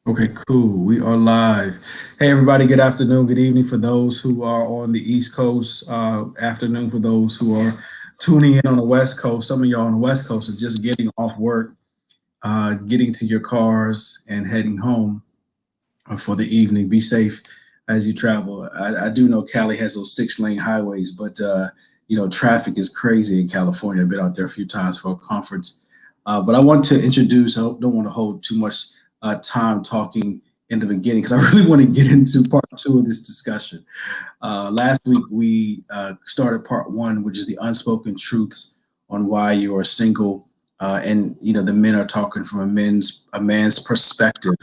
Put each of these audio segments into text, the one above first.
Okay, cool. We are live. Hey, everybody. Good afternoon. Good evening for those who are on the East Coast. Afternoon for those who are tuning in on the West Coast. Some of y'all on the West Coast are just getting off work, getting to your cars, and heading home for the evening. Be safe as you travel. I do know Cali has those 6 lane highways, but traffic is crazy in California. I've been out there a few times for a conference. But I want to introduce, I don't want to hold too much time talking in the beginning because I really want to get into part two of this discussion. Last week, we started part one, which is the unspoken truths on why you are single. The men are talking from a man's perspective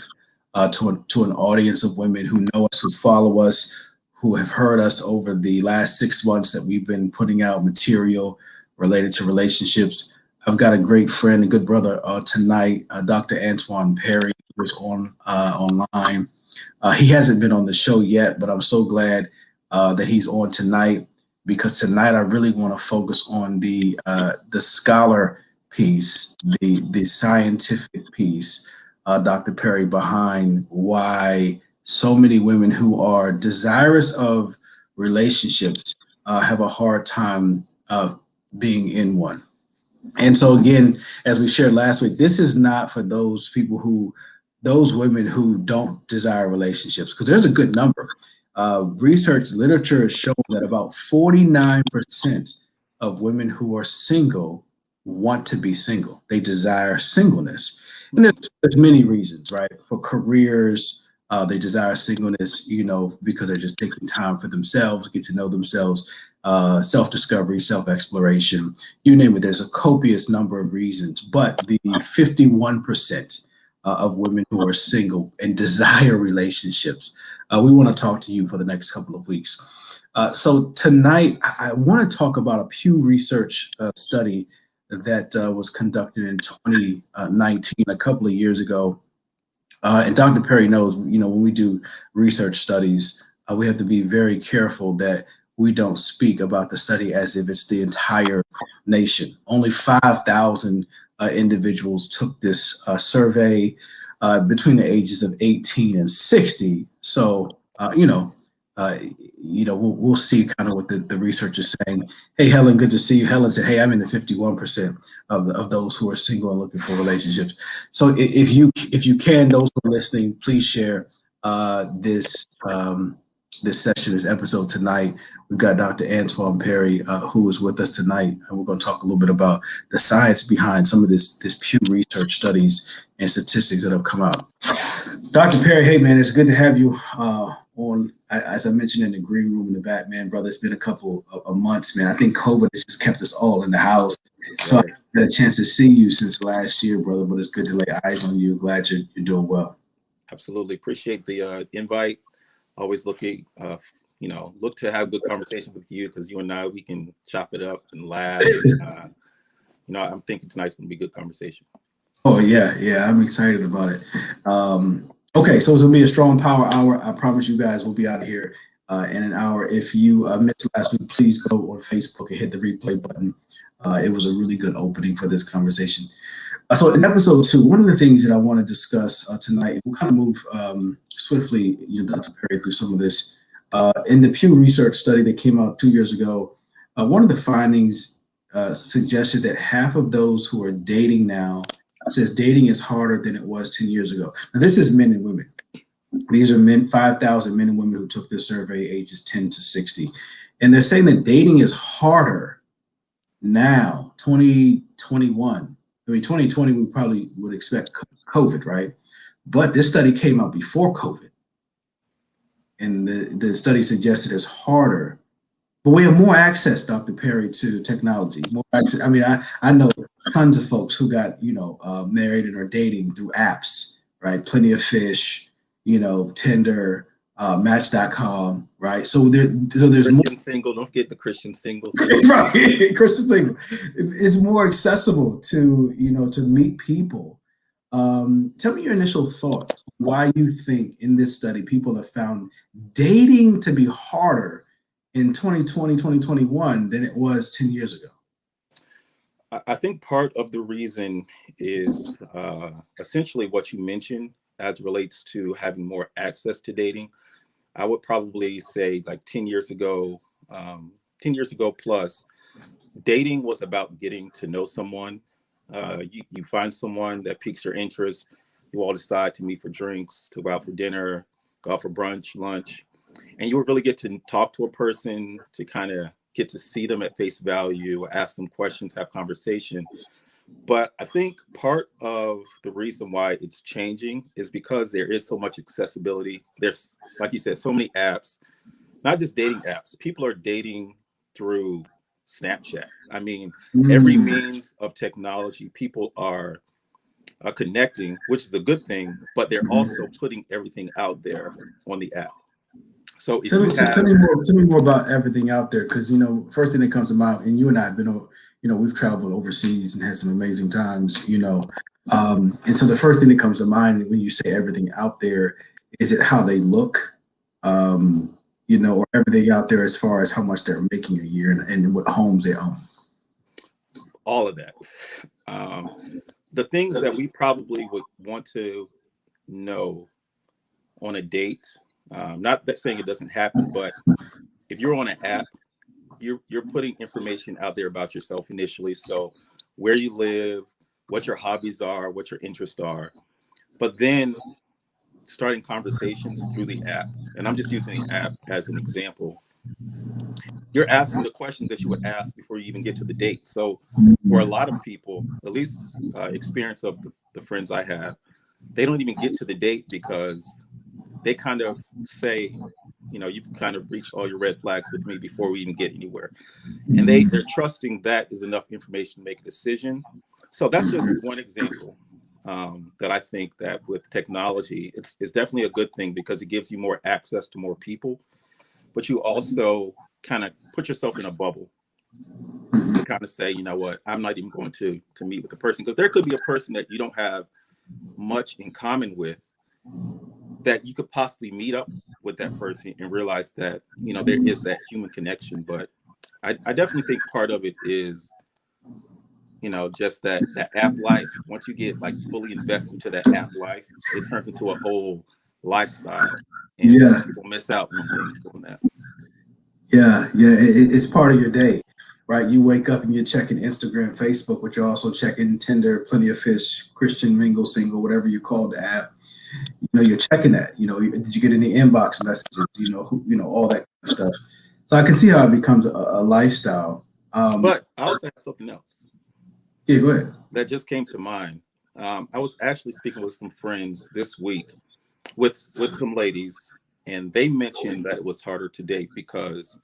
to an audience of women who know us, who follow us, who have heard us over the last 6 months that we've been putting out material related to relationships. I've got a great friend, a good brother tonight, Dr. Antoine Perry, who's online. He hasn't been on the show yet, but I'm so glad that he's on tonight because tonight I really want to focus on the scholar piece, the scientific piece, Dr. Perry, behind why so many women who are desirous of relationships have a hard time being in one. And so again, as we shared last week, this is not for those women who don't desire relationships, because there's a good number. Research literature has shown that about 49% of women who are single want to be single. They desire singleness. And there's many reasons, right? For careers, they desire singleness, because they're just taking time for themselves, get to know themselves, self-discovery, self-exploration, you name it. There's a copious number of reasons, but the 51% of women who are single and desire relationships, we want to talk to you for the next couple of weeks. So tonight, I want to talk about a Pew Research study that was conducted in 2019, a couple of years ago. And Dr. Perry knows, when we do research studies, we have to be very careful that we don't speak about the study as if it's the entire nation. Only 5,000 individuals took this survey between the ages of 18 and 60. So, we'll see kind of what the research is saying. Hey, Helen, good to see you. Helen said, hey, I'm in the 51% of those who are single and looking for relationships. So if you can, those who are listening, please share this session, this episode tonight. We've got Dr. Antoine Perry, who is with us tonight, and we're going to talk a little bit about the science behind some of this Pew Research studies and statistics that have come out. Dr. Perry, hey man, it's good to have you on. As I mentioned in the green room in the back, man, brother, it's been a couple of months, man. I think COVID has just kept us all in the house, so I had a chance to see you since last year, brother. But it's good to lay eyes on you. Glad you're doing well. Absolutely appreciate the invite. Always looking, look to have good conversation with you because you and I, we can chop it up and laugh. I'm thinking tonight's gonna be a good conversation. Oh yeah, I'm excited about it. Okay, so it's gonna be a strong power hour. I promise you guys we'll be out of here in an hour. If you missed last week, please go on Facebook and hit the replay button. It was a really good opening for this conversation. So in episode two, one of the things that I want to discuss tonight, we'll kind of move swiftly, Dr. Perry, through some of this. In the Pew Research study that came out 2 years ago, one of the findings suggested that half of those who are dating now says dating is harder than it was 10 years ago. Now, this is men and women. These are 5,000 men and women who took this survey ages 10 to 60. And they're saying that dating is harder now, 2021. I mean, 2020, we probably would expect COVID, right? But this study came out before COVID. And the study suggested it's harder. But we have more access, Dr. Perry, to technology. More access. I mean, I know tons of folks who got, married and are dating through apps, right? Plenty of Fish, Tinder, Match.com, right? So there's Christian more single. Don't forget the Christian single. right, Christian single. It's more accessible to meet people. Tell me your initial thoughts. Why you think in this study people have found dating to be harder in 2020, 2021 than it was 10 years ago? I think part of the reason is essentially what you mentioned. as it relates to having more access to dating. I would probably say like 10 years ago, 10 years ago plus, dating was about getting to know someone. You find someone that piques your interest. You all decide to meet for drinks, to go out for dinner, go out for brunch, lunch, and you would really get to talk to a person, to kind of get to see them at face value, ask them questions, have conversation. But I think part of the reason why it's changing is because there is so much accessibility. There's, like you said, so many apps, not just dating apps. People are dating through Snapchat. I mean, every means of technology, people are connecting, which is a good thing, but they're also putting everything out there on the app. So if you have, tell me more about everything out there, because first thing that comes to mind, and you and I have been, we've traveled overseas and had some amazing times, and so the first thing that comes to mind when you say everything out there, is it how they look, or everything out there as far as how much they're making a year and what homes they own? all of that. The things that we probably would want to know on a date. Not that saying it doesn't happen, but if you're on an app, you're putting information out there about yourself initially. So where you live, what your hobbies are, what your interests are, but then starting conversations through the app. And I'm just using the app as an example. You're asking the questions that you would ask before you even get to the date. So for a lot of people, at least experience of the friends I have, they don't even get to the date because they kind of say, you've kind of reached all your red flags with me before we even get anywhere. And they're trusting that is enough information to make a decision. So that's just one example that I think that with technology, it's definitely a good thing because it gives you more access to more people, but you also kind of put yourself in a bubble and kind of say, you know what, I'm not even going to meet with the person, because there could be a person that you don't have much in common with, that you could possibly meet up with that person and realize that, there is that human connection. But I definitely think part of it is, just that app life. Once you get like fully invested into that app life, it turns into a whole lifestyle. And some people miss out on things doing that. Yeah, it's part of your day, right? You wake up and you're checking Instagram, Facebook, but you're also checking Tinder, Plenty of Fish, Christian Mingle, Single, whatever you call the app. You're checking that. Did you get any inbox messages? All that kind of stuff. So I can see how it becomes a lifestyle. But I also have something else. Yeah, go ahead. That just came to mind. I was actually speaking with some friends this week with some ladies, and they mentioned that it was harder to date because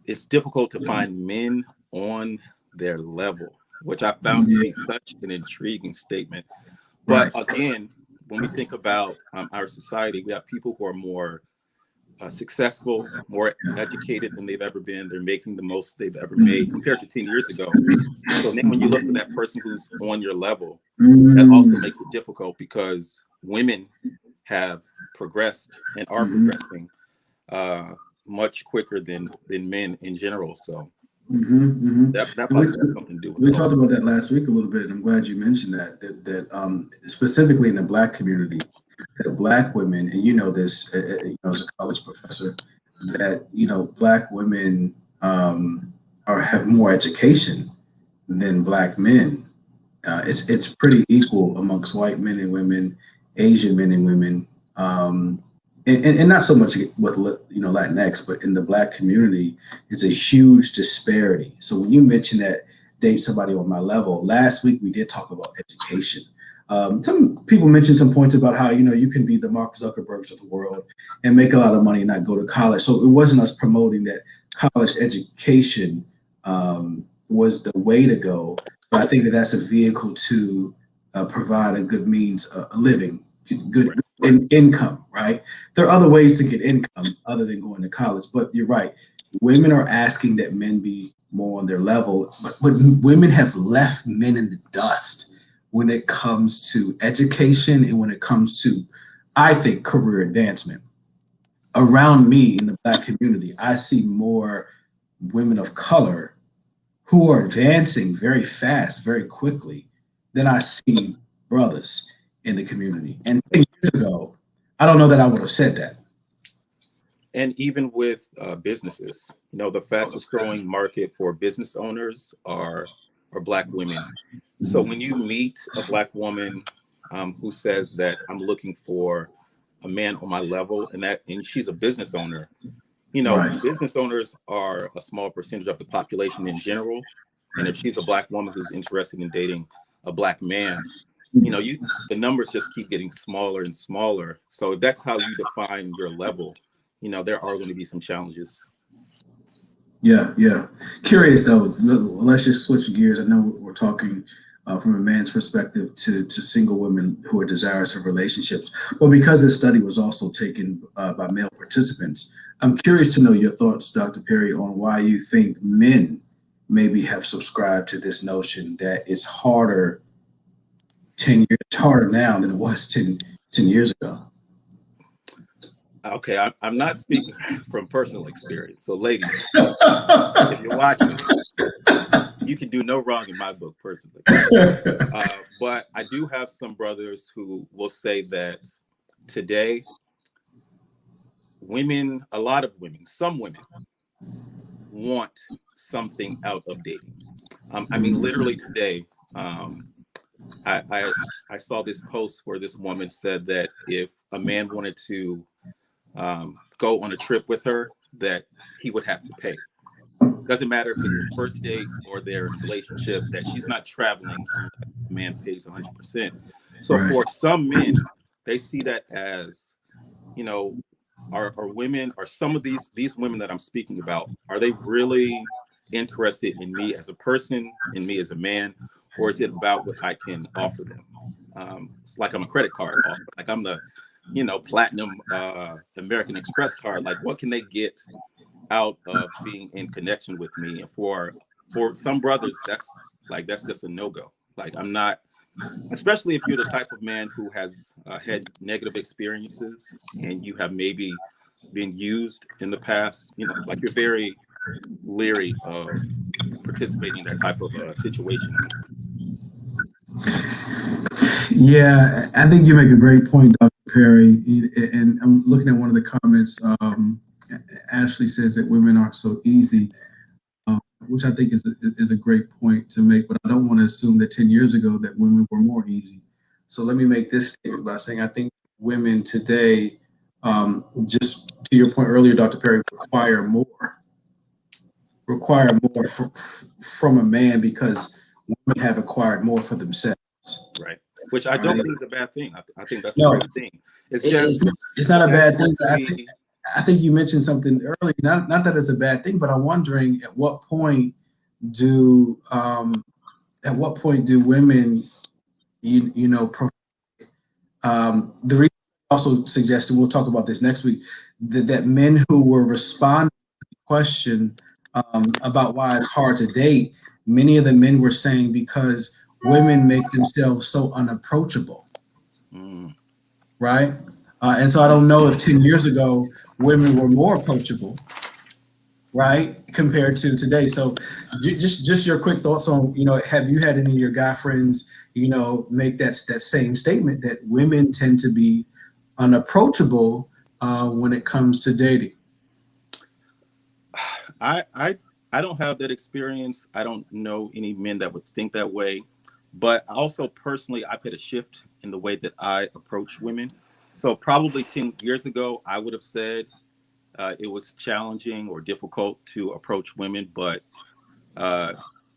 it's difficult to find men on their level, which I found to be such an intriguing statement. But again, when we think about our society, we have people who are more successful, more educated than they've ever been. They're making the most they've ever made compared to 10 years ago. So then when you look for that person who's on your level, that also makes it difficult because women have progressed and are progressing much quicker than men in general. So that probably has something to do with we it. talked about that last week a little bit, and I'm glad you mentioned that specifically in the Black community, that Black women, and this as a college professor, that Black women have more education than Black men. It's pretty equal amongst white men and women, Asian men and women, and not so much with Latinx, but in the Black community, it's a huge disparity. So when you mention that date somebody on my level, last week we did talk about education. Some people mentioned some points about how you can be the Mark Zuckerbergs of the world and make a lot of money and not go to college. So it wasn't us promoting that college education was the way to go. But I think that that's a vehicle to provide a good means of living, good income, right? There are other ways to get income other than going to college. But you're right. Women are asking that men be more on their level, but women have left men in the dust when it comes to education and when it comes to, I think, career advancement. Around me in the Black community, I see more women of color who are advancing very fast, very quickly than I see brothers. in the community. And 10 years ago, I don't know that I would have said that. And even with businesses, the fastest growing market for business owners are Black women. So when you meet a Black woman who says that I'm looking for a man on my level, and she's a business owner, Right. business owners are a small percentage of the population in general. And if she's a Black woman who's interested in dating a Black man, the numbers just keep getting smaller and smaller. So if that's how you define your level, there are going to be some challenges. Yeah, yeah. Curious though. Let's just switch gears. I know we're talking from a man's perspective to single women who are desirous of relationships. Well, because this study was also taken by male participants, I'm curious to know your thoughts, Dr. Perry, on why you think men maybe have subscribed to this notion that it's harder 10 years, it's harder now than it was 10 years ago. Okay, I'm not speaking from personal experience. So ladies, if you're watching, you can do no wrong in my book personally. But I do have some brothers who will say that today, a lot of women, some women want something out of dating. I mean, literally today, I saw this post where this woman said that if a man wanted to go on a trip with her, that he would have to pay. Doesn't matter if it's the first date or their relationship, that she's not traveling unless the man pays 100%. So Right. for some men, they see that as, are women, are some of these women that I'm speaking about, are they really interested in me as a person, in me as a man, or is it about what I can offer them? It's like I'm a credit card offer, like I'm the platinum American Express card. Like, what can they get out of being in connection with me? And for some brothers, that's just a no-go. Like, I'm not, especially if you're the type of man who has had negative experiences and you have maybe been used in the past, like you're very leery of participating in that type of situation. Yeah, I think you make a great point, Dr. Perry. And I'm looking at one of the comments. Ashley says that women are so easy, which I think is a great point to make. But I don't want to assume that 10 years ago that women were more easy. So let me make this statement by saying I think women today, just to your point earlier, Dr. Perry, require more from a man because women have acquired more for themselves. Right. Which I don't think is a bad thing. I think that's a No, great thing. It's not a bad thing. to I think you mentioned something earlier. Not that it's a bad thing, but I'm wondering at what point do women, the reason also suggested, we'll talk about this next week, that men who were responding to the question about why it's hard to date, many of the men were saying because women make themselves so unapproachable. Right? And so I don't know if 10 years ago women were more approachable, right, compared to today. So just your quick thoughts on, have you had any of your guy friends, make that same statement that women tend to be unapproachable when it comes to dating? I don't have that experience. I don't know any men that would think that way. But also personally, I've had a shift in the way that I approach women. So probably 10 years ago, I would have said it was challenging or difficult to approach women. But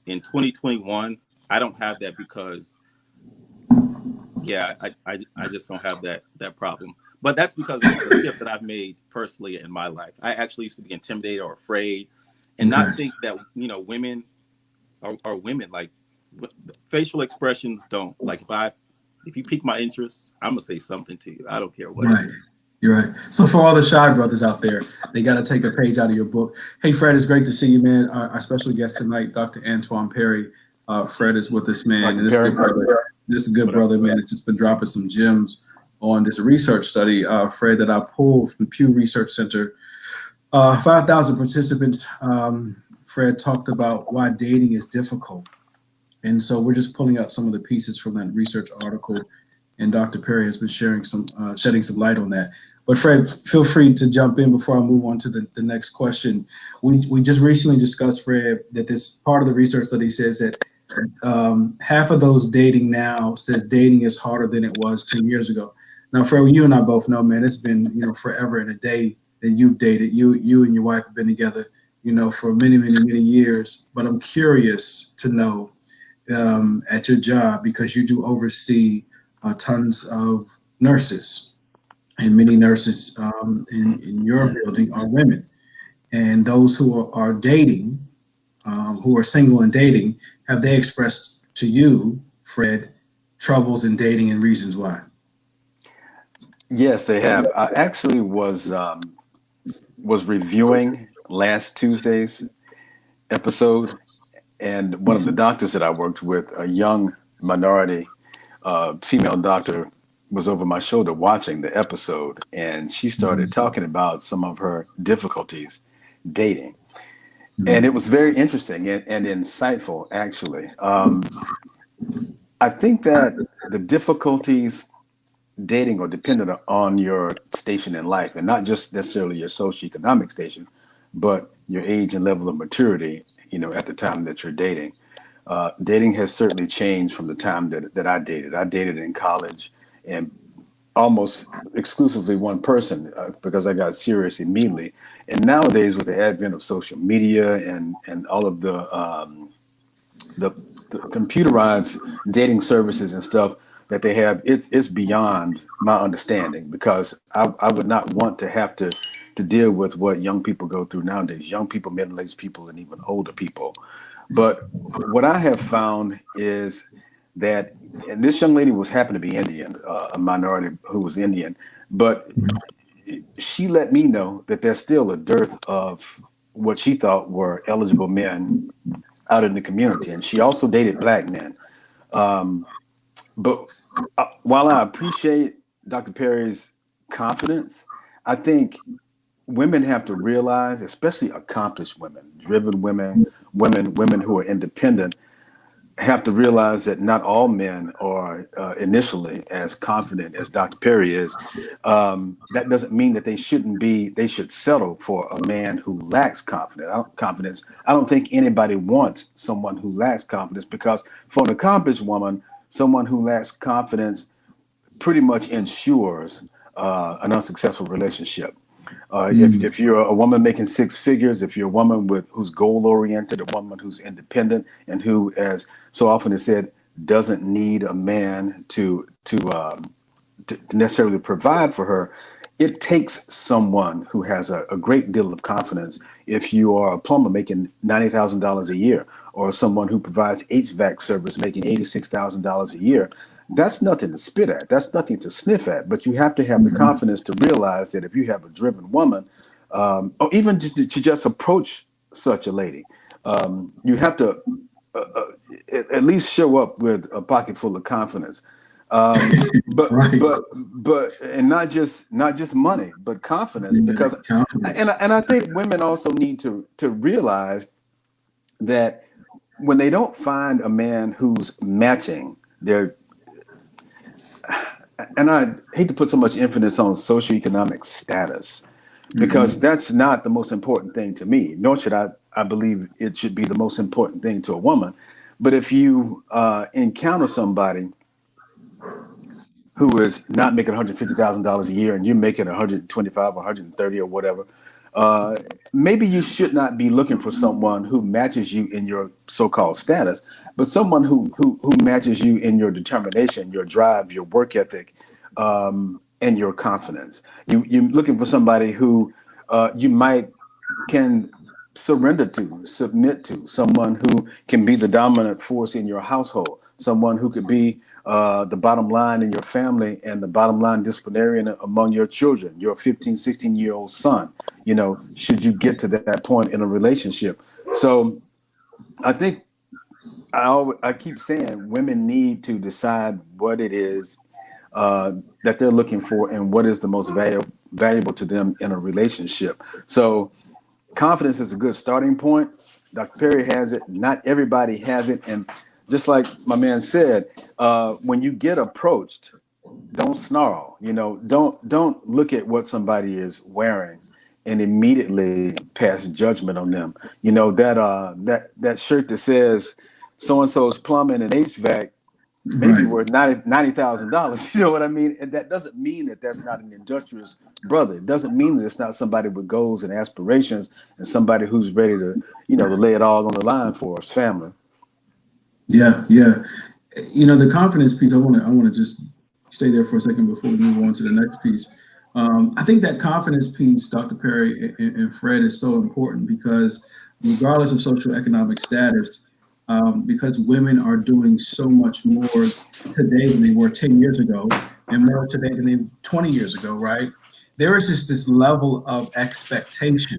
in 2021, I don't have that because, I just don't have that problem. But that's because of the shift that I've made personally in my life. I actually used to be intimidated or afraid and not think that, women are women. Like, facial expressions don't, like, if you pique my interest, I'm gonna say something to you. I don't care what. Right. You're right. So for all the shy brothers out there, they got to take a page out of your book. Hey, Fred, it's great to see you, man. Our special guest tonight, Dr. Antoine Perry. Fred is with us, man. And this is a good brother, man. It's just been dropping some gems on this research study, Fred, that I pulled from Pew Research Center. 5,000 participants. Fred talked about why dating is difficult. And so we're just pulling out some of the pieces from that research article. and Dr. Perry has been sharing some shedding some light on that. But Fred, feel free to jump in before I move on to the next question. We just recently discussed, Fred, that this part of the research study says that half of those dating now says dating is harder than it was 10 years ago. Now, Fred, you and I both know, man, it's been, forever and a day that you've dated. You and your wife have been together, for many, many, many years. But I'm curious to know, at your job, because you do oversee tons of nurses, and many nurses in your building are women. And those who are dating, who are single and dating, have they expressed to you, Fred, troubles in dating and reasons why? Yes, they have. I actually was reviewing last Tuesday's episode, and one of the doctors that I worked with, a young minority female doctor, was over my shoulder watching the episode, and she started talking about some of her difficulties dating. And it was very interesting and insightful, actually. I think that the difficulties dating are dependent on your station in life, and not just necessarily your socioeconomic station, but your age and level of maturity, at the time that you're dating. Dating has certainly changed from the time that I dated. I dated in college and almost exclusively one person because I got serious immediately. And nowadays, with the advent of social media and all of the computerized dating services and stuff that they have, it's beyond my understanding, because I would not want to have to deal with what young people go through nowadays, young people, middle-aged people, and even older people. But what I have found is that, and this young lady happened to be Indian, a minority who was Indian, but she let me know that there's still a dearth of what she thought were eligible men out in the community. And she also dated black men. But while I appreciate Dr. Perry's confidence, I think women have to realize, especially accomplished women, driven women who are independent, have to realize that not all men are initially as confident as Dr. Perry is. That doesn't mean that they should settle for a man who lacks confidence. I don't think anybody wants someone who lacks confidence, because for an accomplished woman, someone who lacks confidence pretty much ensures an unsuccessful relationship. If you're a woman making six figures, if you're a woman who's goal oriented, a woman who's independent, and who, as so often is said, doesn't need a man to necessarily provide for her, it takes someone who has a great deal of confidence. If you are a plumber making $90,000 a year, or someone who provides HVAC service making $86,000 a year, that's nothing to spit at. That's nothing to sniff at. But you have to have the confidence to realize that if you have a driven woman, or even to just approach such a lady, you have to at least show up with a pocket full of confidence. But Right. and not just money, but confidence. Because Confidence. and I think women also need to realize that when they don't find a man who's matching their, and I hate to put so much emphasis on socioeconomic status, because that's not the most important thing to me, nor should I believe it should be the most important thing to a woman. But if you encounter somebody who is not making $150,000 a year and you're making 125 or 130 or whatever, maybe you should not be looking for someone who matches you in your so-called status, but someone who matches you in your determination, your drive, your work ethic, and your confidence. You're looking for somebody who you can surrender to, submit to, someone who can be the dominant force in your household, someone who could be the bottom line in your family and the bottom line disciplinarian among your children, your 15, 16-year-old son, should you get to that point in a relationship. So I think I keep saying women need to decide what it is that they're looking for and what is the most valuable to them in a relationship. So confidence is a good starting point. Dr. Perry has it. Not everybody has it. And just like my man said, when you get approached, don't snarl. You know, don't look at what somebody is wearing and immediately pass judgment on them. You know, that shirt that says so and so's plumbing and HVAC maybe Right. worth $90,000. You know what I mean? And that doesn't mean that that's not an industrious brother. It doesn't mean that it's not somebody with goals and aspirations and somebody who's ready to, you know, to lay it all on the line for his family. Yeah, yeah. You know, the confidence piece, I want to just stay there for a second before we move on to the next piece. I think that confidence piece, Dr. Perry and Fred, is so important because regardless of social economic status, because women are doing so much more today than they were 10 years ago and more today than they 20 years ago, right? There is just this level of expectation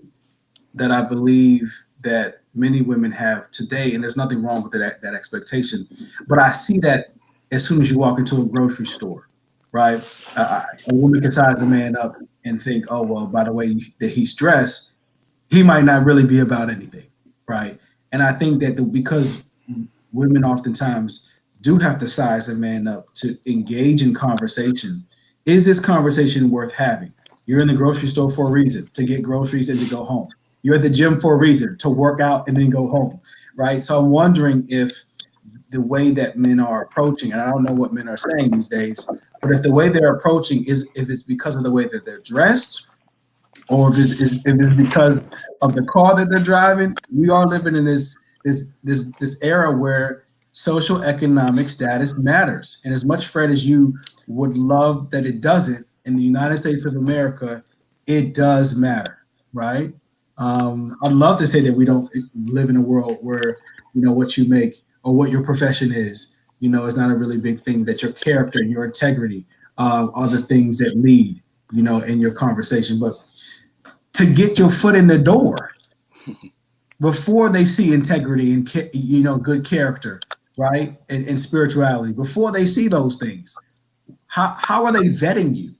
that I believe that many women have today, and there's nothing wrong with that expectation. But I see that as soon as you walk into a grocery store, right? A woman can size a man up and think, oh well, by the way that he's dressed, he might not really be about anything, right? And I think that because women oftentimes do have to size a man up to engage in conversation. Is this conversation worth having? You're in the grocery store for a reason, to get groceries and to go home. You're at the gym for a reason, to work out and then go home, right? So I'm wondering if the way that men are approaching, and I don't know what men are saying these days, but if the way they're approaching is if it's because of the way that they're dressed, or if it's because of the car that they're driving. We are living in this era where social economic status matters. And as much, Fred, as you would love that it doesn't, in the United States of America, it does matter, right? I'd love to say that we don't live in a world where, you know, what you make or what your profession is not a really big thing, that your character and your integrity are the things that lead, in your conversation. But to get your foot in the door before they see integrity and good character, right, and spirituality, before they see those things, how are they vetting you?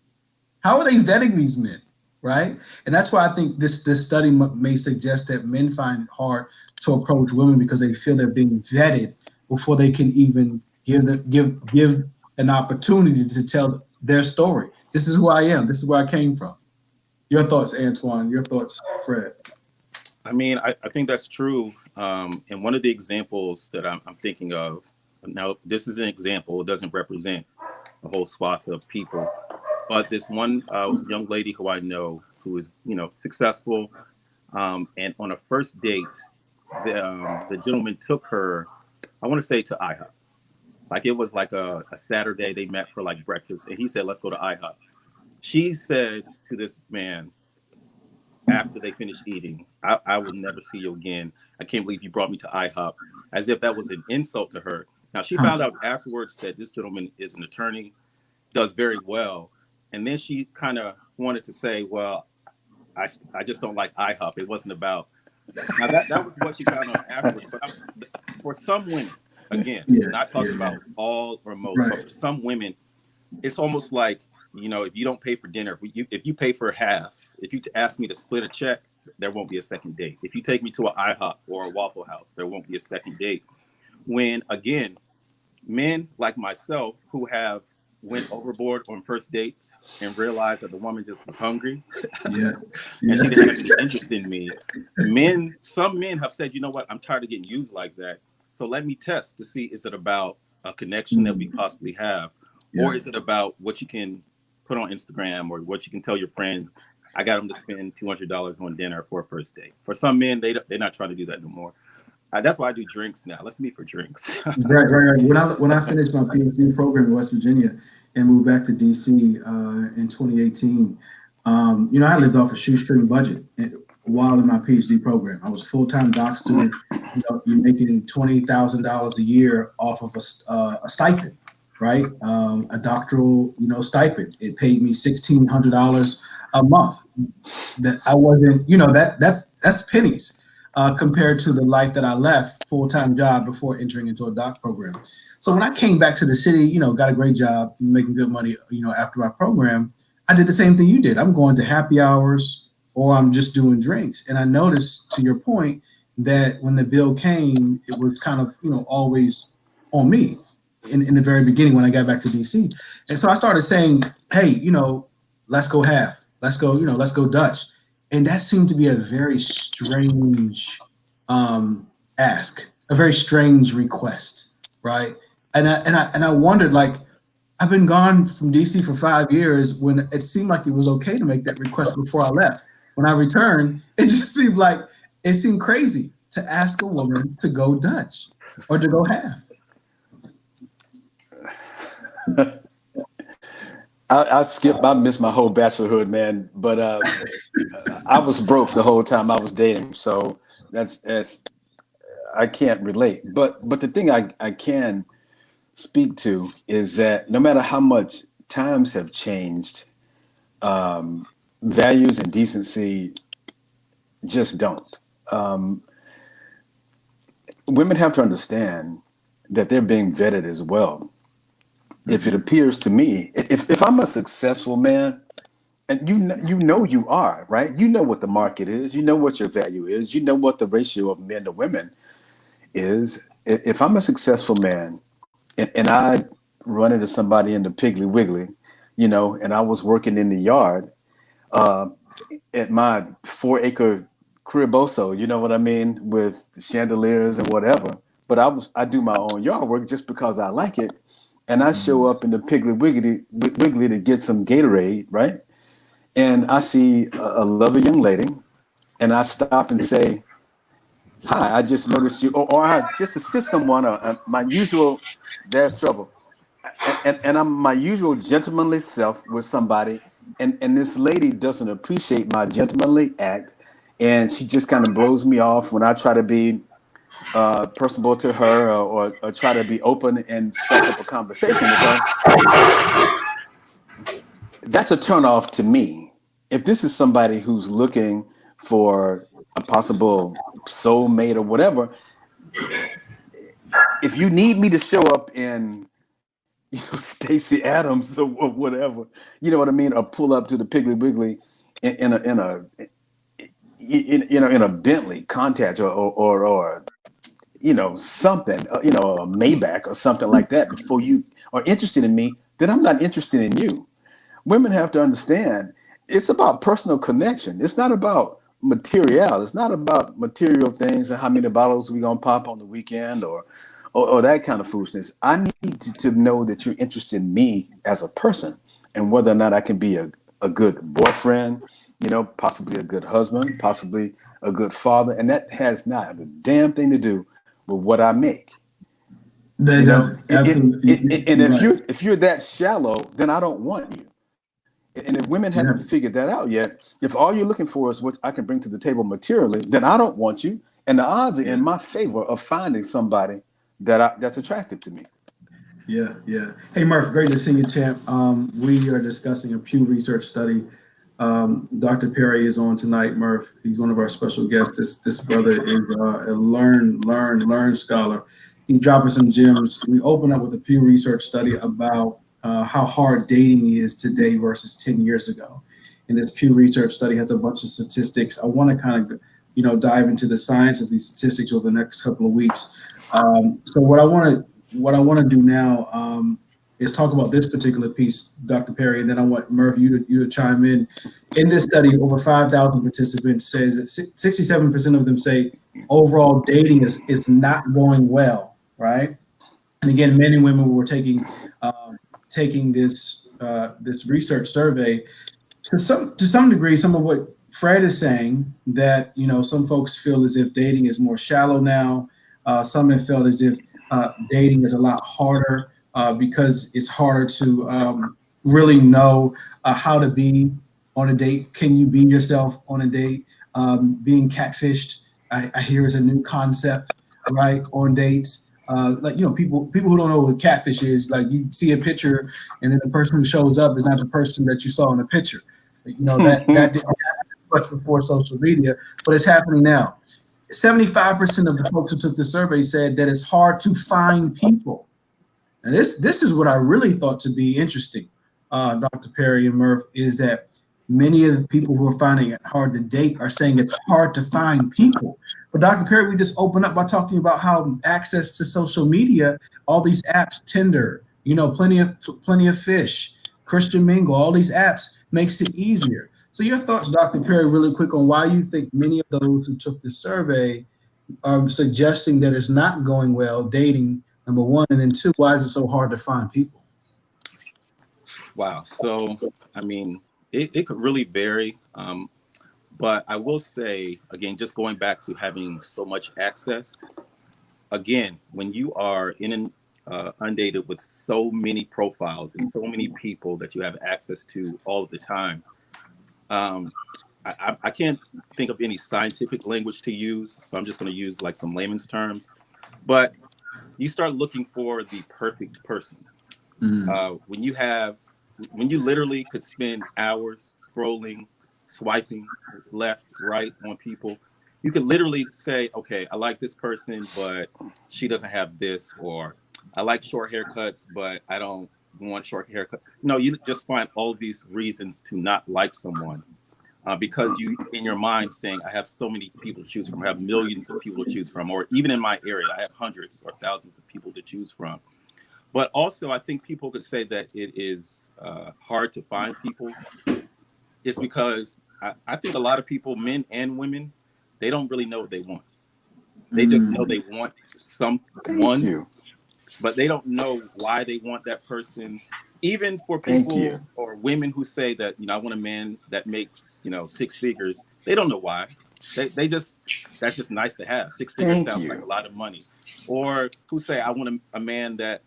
How are they vetting these men, right? And that's why I think this study may suggest that men find it hard to approach women because they feel they're being vetted before they can even give an opportunity to tell their story. This is who I am. This is where I came from. Your thoughts, Antoine. Your thoughts, Fred. I mean, I think that's true. And one of the examples that I'm thinking of now, this is an example. It doesn't represent a whole swath of people, but this one young lady who I know who is, successful, and on a first date, the gentleman took her, I want to say, to IHOP. Like it was like a Saturday. They met for like breakfast, and he said, "Let's go to IHOP." She said to this man after they finished eating, I will never see you again. I can't believe you brought me to IHOP," as if that was an insult to her. Now, she found out afterwards that this gentleman is an attorney, does very well. And then she kind of wanted to say, well, I just don't like IHOP. It wasn't about. Now, that was what she found out afterwards. But for some women, again, not talking about all or most, but for some women, it's almost like, if you don't pay for dinner, if you pay for half, if you ask me to split a check, there won't be a second date. If you take me to an IHOP or a Waffle House, there won't be a second date. When, again, men like myself who have went overboard on first dates and realized that the woman just was hungry and she didn't have any interest in me, some men have said, you know what, I'm tired of getting used like that. So let me test to see, is it about a connection that we possibly have? Or is it about what you can put on Instagram or what you can tell your friends? I got them to spend $200 on dinner for a first date. For some men, they're not trying to do that no more. That's why I do drinks now. Let's meet for drinks. Right. When I finished my PhD program in West Virginia and moved back to DC in 2018, I lived off a shoestring budget while in my PhD program. I was a full-time doc student. You're making $20,000 a year off of a stipend, right? A doctoral, stipend. It paid me $1,600 a month. That I wasn't, that's pennies. Compared to the life that I left, full-time job before entering into a doc program. So when I came back to the city, got a great job, making good money, after my program, I did the same thing you did. I'm going to happy hours or I'm just doing drinks. And I noticed, to your point, that when the bill came, it was kind of, always on me. in the very beginning when I got back to DC. And so I started saying, hey, let's go half, let's go, let's go Dutch. And that seemed to be a very strange ask, a very strange request, right? And I wondered, like, I've been gone from DC for 5 years when it seemed like it was okay to make that request before I left. When I returned, it just seemed crazy to ask a woman to go Dutch or to go half. I missed my whole bachelorhood, man. But I was broke the whole time I was dating, so that's I can't relate. But the thing I can speak to is that no matter how much times have changed, values and decency just don't. Women have to understand that they're being vetted as well. If it appears to me, if I'm a successful man, and you know you are, right? You know what the market is. You know what your value is. You know what the ratio of men to women is. If I'm a successful man and I run into somebody in the Piggly Wiggly, and I was working in the yard at my 4-acre criboso, you know what I mean, with chandeliers and whatever. But I do my own yard work just because I like it. And I show up in the Piggly Wiggly to get some Gatorade, right? And I see a lovely young lady, and I stop and say, "Hi, I just noticed you," or I just assist someone. My usual, there's trouble, and I'm my usual gentlemanly self with somebody, and this lady doesn't appreciate my gentlemanly act, and she just kind of blows me off when I try to be personable to her or try to be open and start up a conversation with her. That's a turnoff to me. If this is somebody who's looking for a possible soulmate or whatever, if you need me to show up in, Stacey Adams or whatever, you know what I mean, or pull up to the Piggly Wiggly in a Bentley Countach or something, a Maybach or something like that before you are interested in me, then I'm not interested in you. Women have to understand it's about personal connection. It's not about material. It's not about material things and how many bottles we're going to pop on the weekend or that kind of foolishness. I need to know that you're interested in me as a person and whether or not I can be a good boyfriend, possibly a good husband, possibly a good father. And that has not a damn thing to do with what I make. That does. And if you're that shallow, then I don't want you. And if women haven't figured that out yet, if all you're looking for is what I can bring to the table materially, then I don't want you. And the odds are in my favor of finding somebody that's attractive to me. Yeah. Hey, Murph, great to see you, champ. We are discussing a Pew Research study. Dr. Perry is on tonight, Murph. He's one of our special guests. This brother is a learn scholar. He dropped us some gems. We open up with a Pew Research study about how hard dating is today versus 10 years ago. And this Pew Research study has a bunch of statistics. I want to kind of, dive into the science of these statistics over the next couple of weeks. So what I want to do now is talk about this particular piece, Dr. Perry, and then I want Murph you to chime in. In this study, over 5,000 participants says that 67% of them say overall dating is not going well, right? And again, men and women were taking this research survey to some degree. Some of what Fred is saying, that some folks feel as if dating is more shallow now. Some have felt as if dating is a lot harder because it's harder to really know how to be on a date. Can you be yourself on a date? Being catfished, I hear, is a new concept, right? On dates. People who don't know what catfish is, like, you see a picture and then the person who shows up is not the person that you saw in the picture. That didn't happen much before social media, but it's happening now. 75% of the folks who took the survey said that it's hard to find people. And this is what I really thought to be interesting, Dr. Perry and Murph, is that many of the people who are finding it hard to date are saying it's hard to find people. But Dr. Perry, we just opened up by talking about how access to social media, all these apps, Tinder, plenty of fish, Christian Mingle, all these apps makes it easier. So your thoughts, Dr. Perry, really quick on why you think many of those who took this survey are suggesting that it's not going well dating, number one, and then two, why is it so hard to find people? Wow. So, I mean, it could really vary. But I will say, again, just going back to having so much access, again, when you are in an undated with so many profiles and so many people that you have access to all of the time, I can't think of any scientific language to use, so I'm just going to use like some layman's terms. But you start looking for the perfect person. When you literally could spend hours scrolling, swiping left, right on people, you could literally say, okay, I like this person, but she doesn't have this, or I like short haircuts, but I don't want short haircut. No, you just find all these reasons to not like someone because you, in your mind, saying, I have so many people to choose from, I have millions of people to choose from, or even in my area, I have hundreds or thousands of people to choose from. But also, I think people could say that it is hard to find people. It's because I think a lot of people, men and women, they don't really know what they want. They just know they want someone, but they don't know why they want that person. Even for people or women who say that, I want a man that makes, 6 figures. They don't know why. They just, that's just nice to have. 6 figures sounds like a lot of money. Or who say, I want a man that,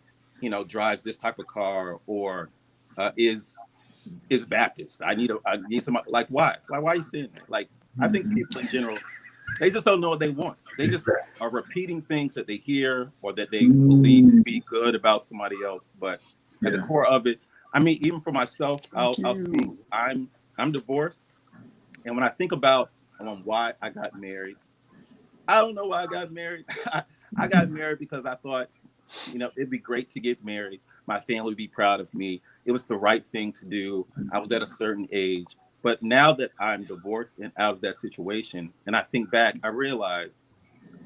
drives this type of car, or is Baptist. I need somebody. Like, why? Like, why are you saying that? Like, I think people in general, they just don't know what they want. They just are repeating things that they hear or that they believe to be good about somebody else. But at the core of it, I mean, even for myself, I'll speak. I'm divorced, and when I think about why I got married, I don't know why I got married. I got married because I thought, it'd be great to get married. My family would be proud of me. It was the right thing to do. I was at a certain age. But now that I'm divorced and out of that situation, and I think back, I realize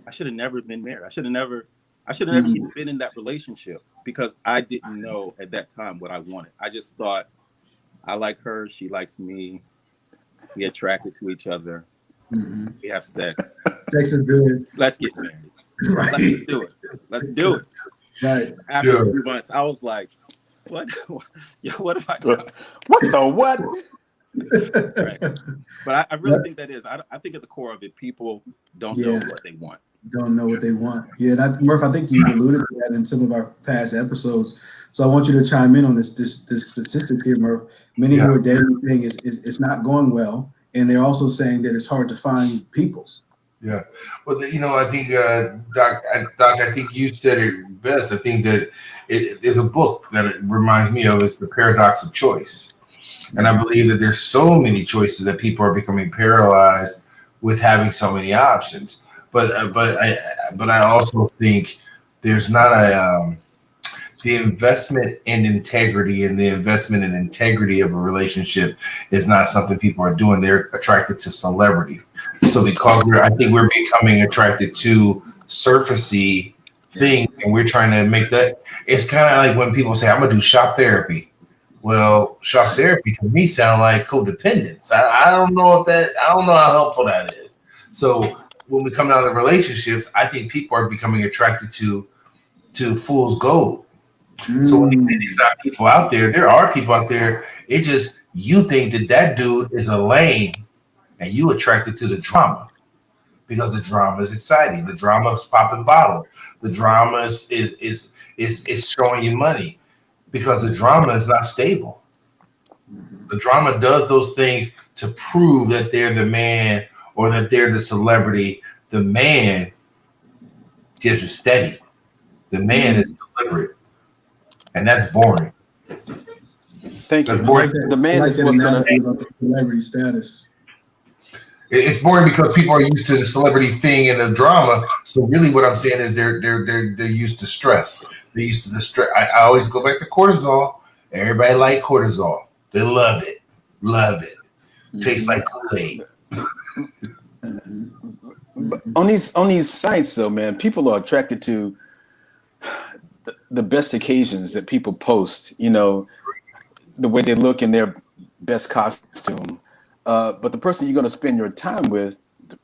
I should have never been married. I should have never even been in that relationship because I didn't know at that time what I wanted. I just thought, I like her, she likes me, we attracted to each other, we have sex. Sex is good. Let's get married. Right. Let's do it. Let's do it. Right. After a few months, I was like, what? What have I done? What the what? Right. But I really think that is. I think at the core of it, people don't know what they want. Don't know what they want. Yeah, and Murph, I think you alluded to that in some of our past episodes. So I want you to chime in on this statistic here, Murph. Many who are dating saying it's not going well, and they're also saying that it's hard to find people. Yeah. Well, I think, Doc, I think you said it best. I think that there's a book that it reminds me of. It's The Paradox of Choice. And I believe that there's so many choices that people are becoming paralyzed with having so many options. But I also think there's not the investment in integrity and the investment in integrity of a relationship is not something people are doing. They're attracted to celebrity. So because I think we're becoming attracted to surfacey things, and we're trying to make that. It's kind of like when people say, I'm gonna do shop therapy. Well, shop therapy to me sound like codependence. I don't know how helpful that is. So when we come down to relationships, I think people are becoming attracted to fool's gold. So when there's not people out there are people out there. It just, you think that dude is a lame, and you attracted to the drama because the drama is exciting. The drama is popping bottles. The drama is showing you money because the drama is not stable. The drama does those things to prove that they're the man or that they're the celebrity. The man just is steady. The man is deliberate. And that's boring. Thank you. Boring. The man is what's going to celebrity status. It's boring because people are used to the celebrity thing and the drama. So really, what I'm saying is they're used to stress. They're used to the stress. I always go back to cortisol. Everybody like cortisol. They love it. Tastes like Kool-Aid. On these sites, though, man, people are attracted to the best occasions that people post. You know, the way they look in their best costume. But the person you're going to spend your time with,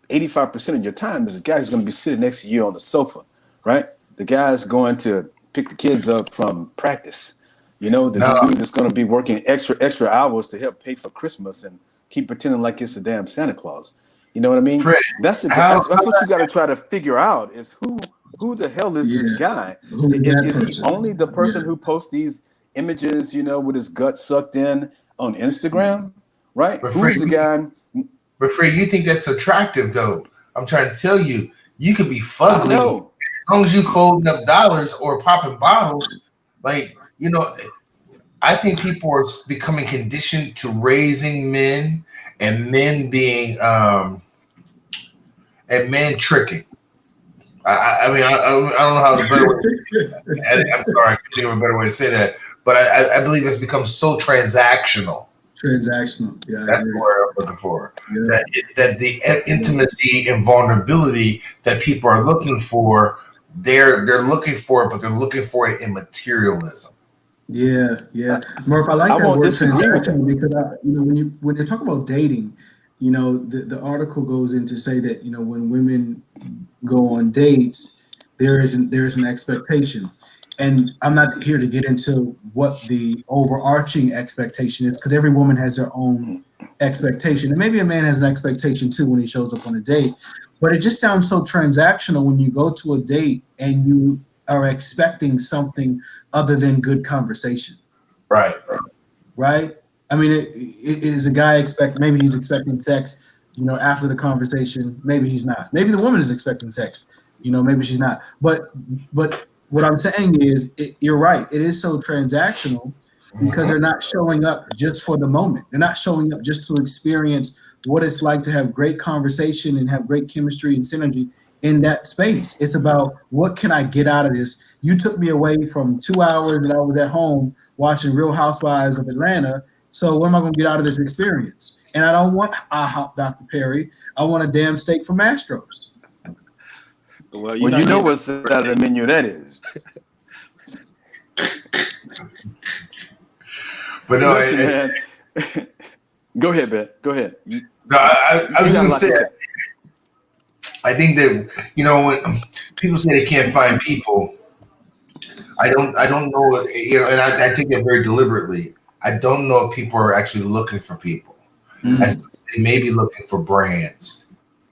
85% of your time is the guy who's going to be sitting next to you on the sofa, right? The guy's going to pick the kids up from practice. You know, the dude that's going to be working extra hours to help pay for Christmas and keep pretending like it's a damn Santa Claus. You know what I mean? Fred, That's what you got to try to figure out is who the hell is this guy? Is he only the person who posts these images, you know, with his gut sucked in on Instagram, right? But Who's the guy? But Fred, you think that's attractive, though? I'm trying to tell you, you could be fugly as long as you folding up dollars or popping bottles. Like, you know, I think people are becoming conditioned to raising men and men being and men tricking. I mean, I don't know how the better way. I'm sorry, I can't think of a better way to say that. But I believe it's become so transactional. Transactional, yeah. That's the word I'm looking for. Yeah. That the intimacy and vulnerability that people are looking for, they're looking for it, but they're looking for it in materialism. Yeah. Murph, I like that word transactional because you know when you talk about dating, you know the article goes in to say that you know when women go on dates, there's an expectation. And I'm not here to get into what the overarching expectation is because every woman has their own expectation. And maybe a man has an expectation too when he shows up on a date. But it just sounds so transactional when you go to a date and you are expecting something other than good conversation. Right. I mean, it is a guy maybe he's expecting sex, you know, after the conversation. Maybe he's not. Maybe the woman is expecting sex, you know, maybe she's not. But what I'm saying is, you're right. It is so transactional because they're not showing up just for the moment. They're not showing up just to experience what it's like to have great conversation and have great chemistry and synergy in that space. It's about what can I get out of this? You took me away from 2 hours that I was at home watching Real Housewives of Atlanta. So what am I going to get out of this experience? And I don't want IHOP Dr. Perry. I want a damn steak from Mastro's. Well, you know what's out of the menu that is. But no, listen, man. Go ahead, Ben. Go ahead. No, I was going to say, I think that, you know, when people say they can't find people, I don't know, you know, and I take that very deliberately. I don't know if people are actually looking for people. As they may be looking for brands.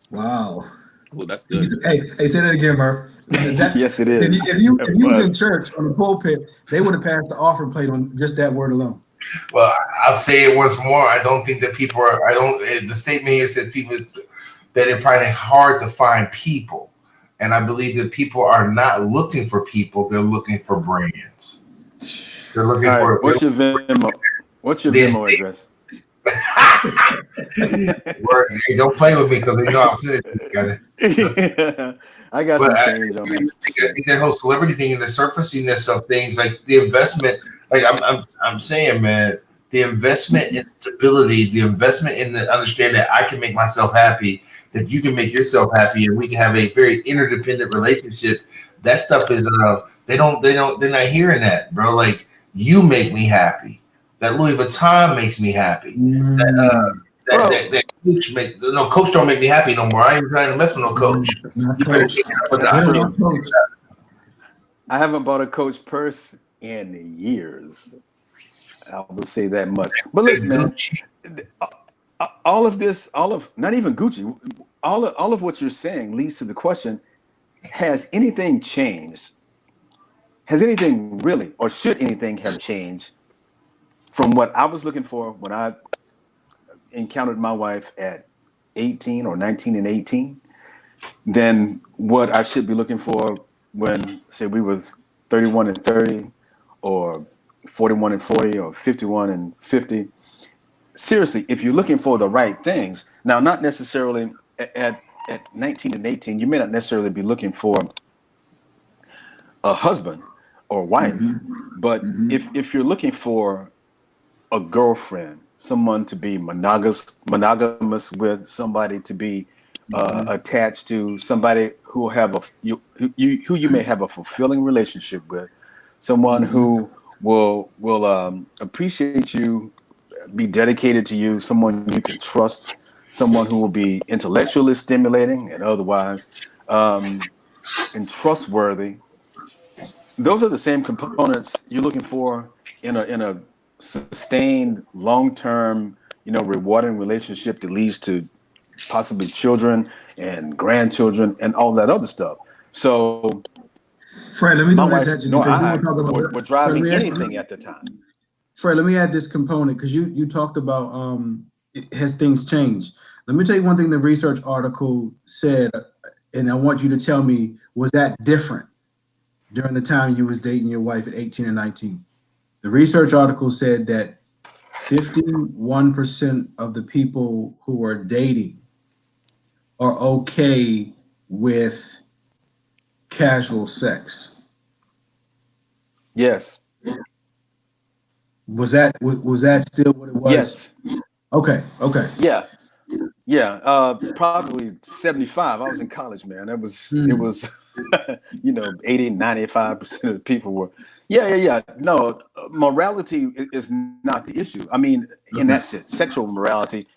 Wow. Well, that's good. Hey, say that again, Murph. Yes, it is. If you was in church on the pulpit, they would have passed the offering plate on just that word alone. Well, I'll say it once more. I don't think that people are. The statement here says people that are finding it hard to find people, and I believe that people are not looking for people; they're looking for brands. They're looking for. What's your Venmo? What's your Venmo address? Hey, don't play with me because you know I'll send it. I got some change on me. That whole celebrity thing and the surfaciness of things, like the investment. Like I'm saying, man, the investment in stability, the investment in the understanding that I can make myself happy, that you can make yourself happy, and we can have a very interdependent relationship. That stuff is they're not hearing that, bro. Like, you make me happy. That Louis Vuitton makes me happy. That coach don't make me happy no more. I ain't trying to mess with no coach. I haven't bought a Coach purse in years. I will say that much. But listen, man, all of not even Gucci, all of what you're saying leads to the question: has anything changed? Has anything really, or should anything have changed from what I was looking for when I encountered my wife at 18 or 19 and 18, than what I should be looking for when, say, we were 31 and 30, or 41 and 40, or 51 and 50. Seriously, if you're looking for the right things, now, not necessarily at 19 and 18, you may not necessarily be looking for a husband or wife, but if you're looking for a girlfriend, someone to be monogamous with, somebody to be attached to somebody who will have who you may have a fulfilling relationship with, someone who will appreciate you, be dedicated to you, someone you can trust, someone who will be intellectually stimulating and otherwise, and trustworthy. Those are the same components you're looking for in a sustained, long-term, rewarding relationship that leads to possibly children and grandchildren and all that other stuff. So Fred, let me my throw this wife at you nor because you I were talking about. were driving anything at the time. Fred, let me add this component because you talked about has things changed. Let me tell you one thing the research article said, and I want you to tell me, was that different during the time you was dating your wife at 18 and 19? The research article said that 51% of the people who are dating are okay with casual sex. Yes. Was that still what it was? Yes. Okay. Yeah. Probably 75. I was in college, man. It was 80, 95% of the people were. Yeah. No, morality is not the issue. I mean, in that sense, sexual morality.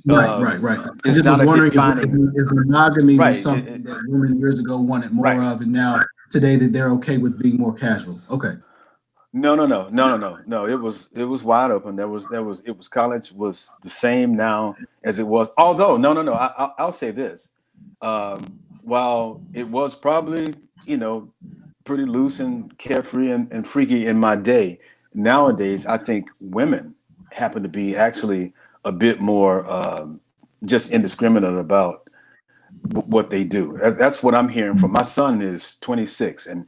Right. I Is just not was a wondering defining. if monogamy was Right. something that women years ago wanted more Right. of, and now today that they're okay with being more casual. Okay. No. It was wide open. It was college was the same now as it was. Although, no. I'll say this. While it was probably, pretty loose and carefree and freaky in my day, nowadays, I think women happen to be actually a bit more just indiscriminate about what they do. That's what I'm hearing from my son is 26, and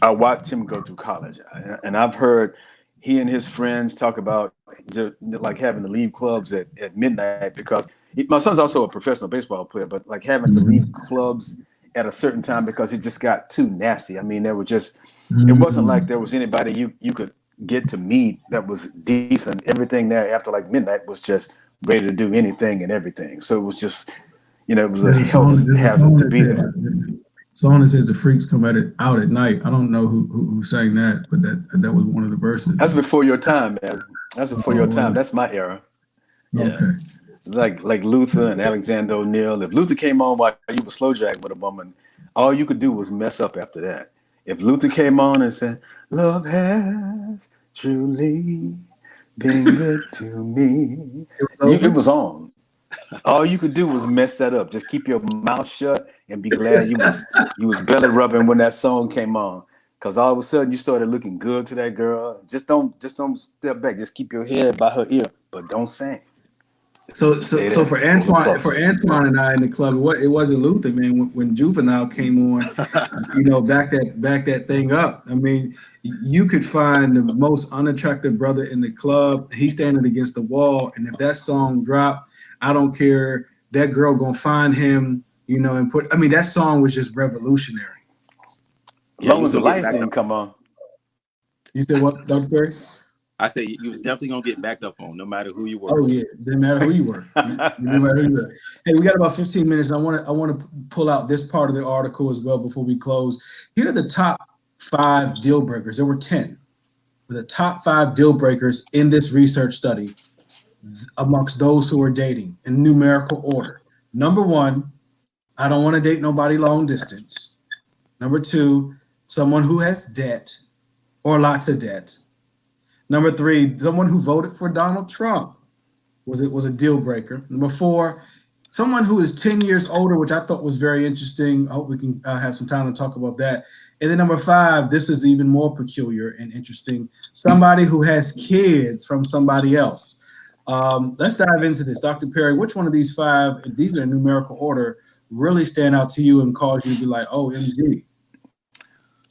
I watched him go through college, and I've heard he and his friends talk about just like having to leave clubs at midnight because my son's also a professional baseball player, but like having to leave clubs at a certain time because it just got too nasty. I mean, it wasn't like there was anybody you could get to meet that was decent. Everything there after like midnight was just ready to do anything and everything. So it was just, it was a health hazard to be there. Song that says the freaks come out at night. I don't know who sang that, but that was one of the verses. That's before your time, man. That's before your time. That's my era. Yeah. Okay. Like Luther and Alexander O'Neill. If Luther came on while you were slow jack with a woman, all you could do was mess up after that. If Luther came on and said, "Love has truly been good to me," it was on. All you could do was mess that up. Just keep your mouth shut and be glad you was belly rubbing when that song came on. Cause all of a sudden you started looking good to that girl. Just don't step back. Just keep your head by her ear, but don't sing. So for Antoine and I in the club, it wasn't Luther, man. When Juvenile came on, back that thing up. I mean, you could find the most unattractive brother in the club. He's standing against the wall, and if that song dropped, I don't care. That girl gonna find him, and put. I mean, that song was just revolutionary. As long as the lights didn't come on. You said what, Dr. Perry? I say you was definitely gonna get backed up on, no matter who you were. Oh yeah, didn't matter who you were. No matter who you were. Hey, we got about 15 minutes. I want to pull out this part of the article as well before we close. Here are the top 5 deal breakers. There were 10. The top 5 deal breakers in this research study amongst those who are dating in numerical order. Number 1, I don't want to date nobody long distance. Number 2, someone who has debt or lots of debt. Number 3, someone who voted for Donald Trump was a deal breaker. Number 4, someone who is 10 years older, which I thought was very interesting. I hope we can have some time to talk about that. And then number 5, this is even more peculiar and interesting. Somebody who has kids from somebody else. Let's dive into this. Dr. Perry, which one of these 5, these are in numerical order, really stand out to you and cause you to be like, oh, MG?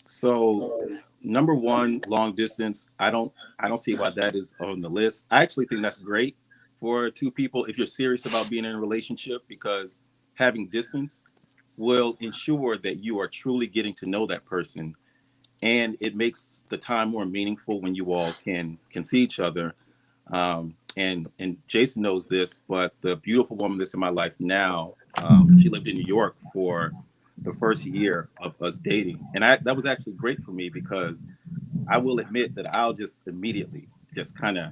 So number 1, long distance. I don't see why that is on the list. I actually think that's great for 2 people if you're serious about being in a relationship, because having distance will ensure that you are truly getting to know that person, and it makes the time more meaningful when you all can see each other. And Jason knows this, but the beautiful woman that's in my life now, She lived in New York for the first year of us dating, and that was actually great for me because I will admit that I'll just immediately just kind of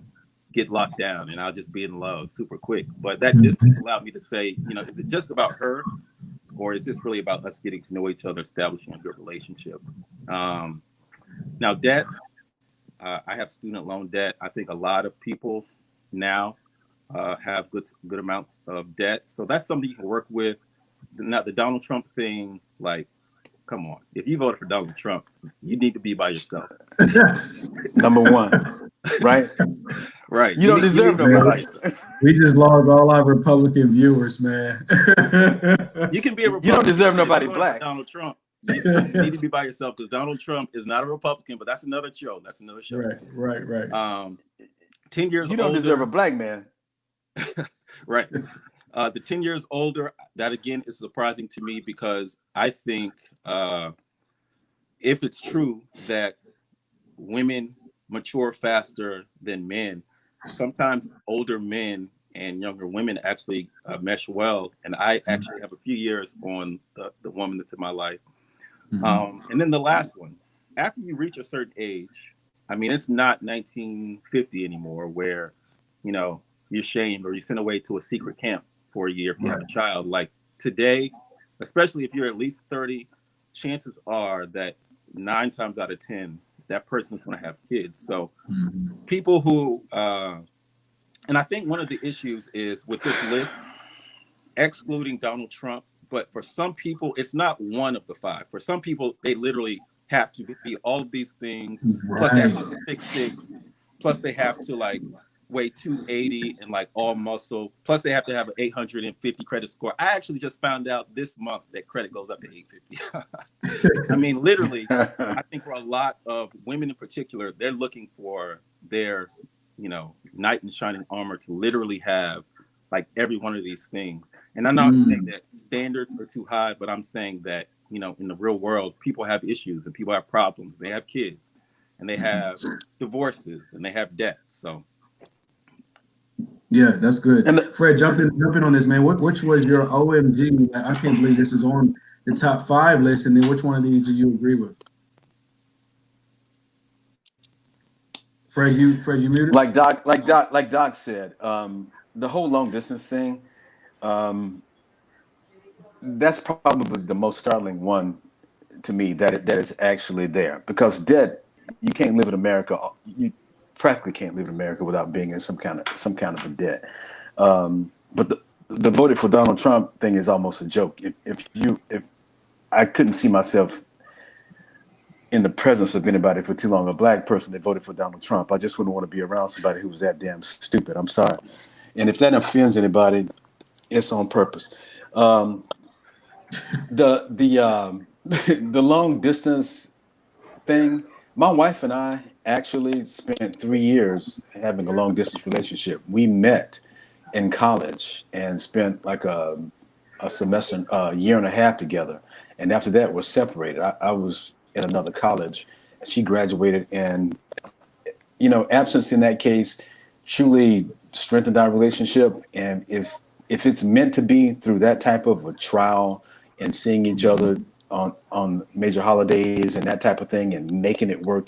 get locked down and I'll just be in love super quick. But that distance allowed me to say, is it just about her, or is this really about us getting to know each other, establishing a good relationship? Now, debt. I have student loan debt. I think a lot of people now have good amounts of debt. So that's something you can work with. Now, the Donald Trump thing, like, come on. If you voted for Donald Trump, you need to be by yourself. Number one, right? Right. You don't deserve nobody. We just lost all our Republican viewers, man. You can be a Republican. You don't deserve nobody black. Donald Trump. You need to be by yourself because Donald Trump is not a Republican, but that's another show. That's another show. Right. 10 years You don't older, deserve a black man. Right. The 10 years older, that again is surprising to me because I think if it's true that women mature faster than men, sometimes older men and younger women actually mesh well. And I actually have a few years on the woman that's in my life. And then the last one, after you reach a certain age, I mean, it's not 1950 anymore where, you're shamed or you're sent away to a secret camp for a year if you have a child. Like today, especially if you're at least 30, chances are that 9 times out of 10, that person's going to have kids. So people who, and I think one of the issues is with this list, excluding Donald Trump, but for some people, it's not one of the 5. For some people, they literally have to be all of these things, plus they have to 6'6", plus they have to like weigh 280 and like all muscle, plus they have to have an 850 credit score. I actually just found out this month that credit goes up to 850. I mean, literally, I think for a lot of women in particular, they're looking for their, knight in shining armor to literally have like every one of these things. And I'm not saying that standards are too high, but I'm saying that, in the real world, people have issues and people have problems. They have kids and they have divorces and they have debt. So. Yeah, that's good. And Fred, jump in on this, man. Which was your OMG? I can't believe this is on the top 5 list. And then which one of these do you agree with? Fred, you muted? Like Doc said, the whole long distance thing, that's probably the most startling one to me that is actually there, because debt, you can't live in America. You practically can't live in America without being in some kind of a debt. But the voted for Donald Trump thing is almost a joke. If I couldn't see myself in the presence of anybody for too long, a black person that voted for Donald Trump, I just wouldn't want to be around somebody who was that damn stupid. I'm sorry. And if that offends anybody, it's on purpose. The long distance thing, my wife and I actually spent 3 years having a long distance relationship. We met in college and spent like a semester, a year and a half together. And after that, we're separated. I was in another college. She graduated, and absence in that case truly strengthened our relationship. And if it's meant to be through that type of a trial and seeing each other on major holidays and that type of thing and making it work,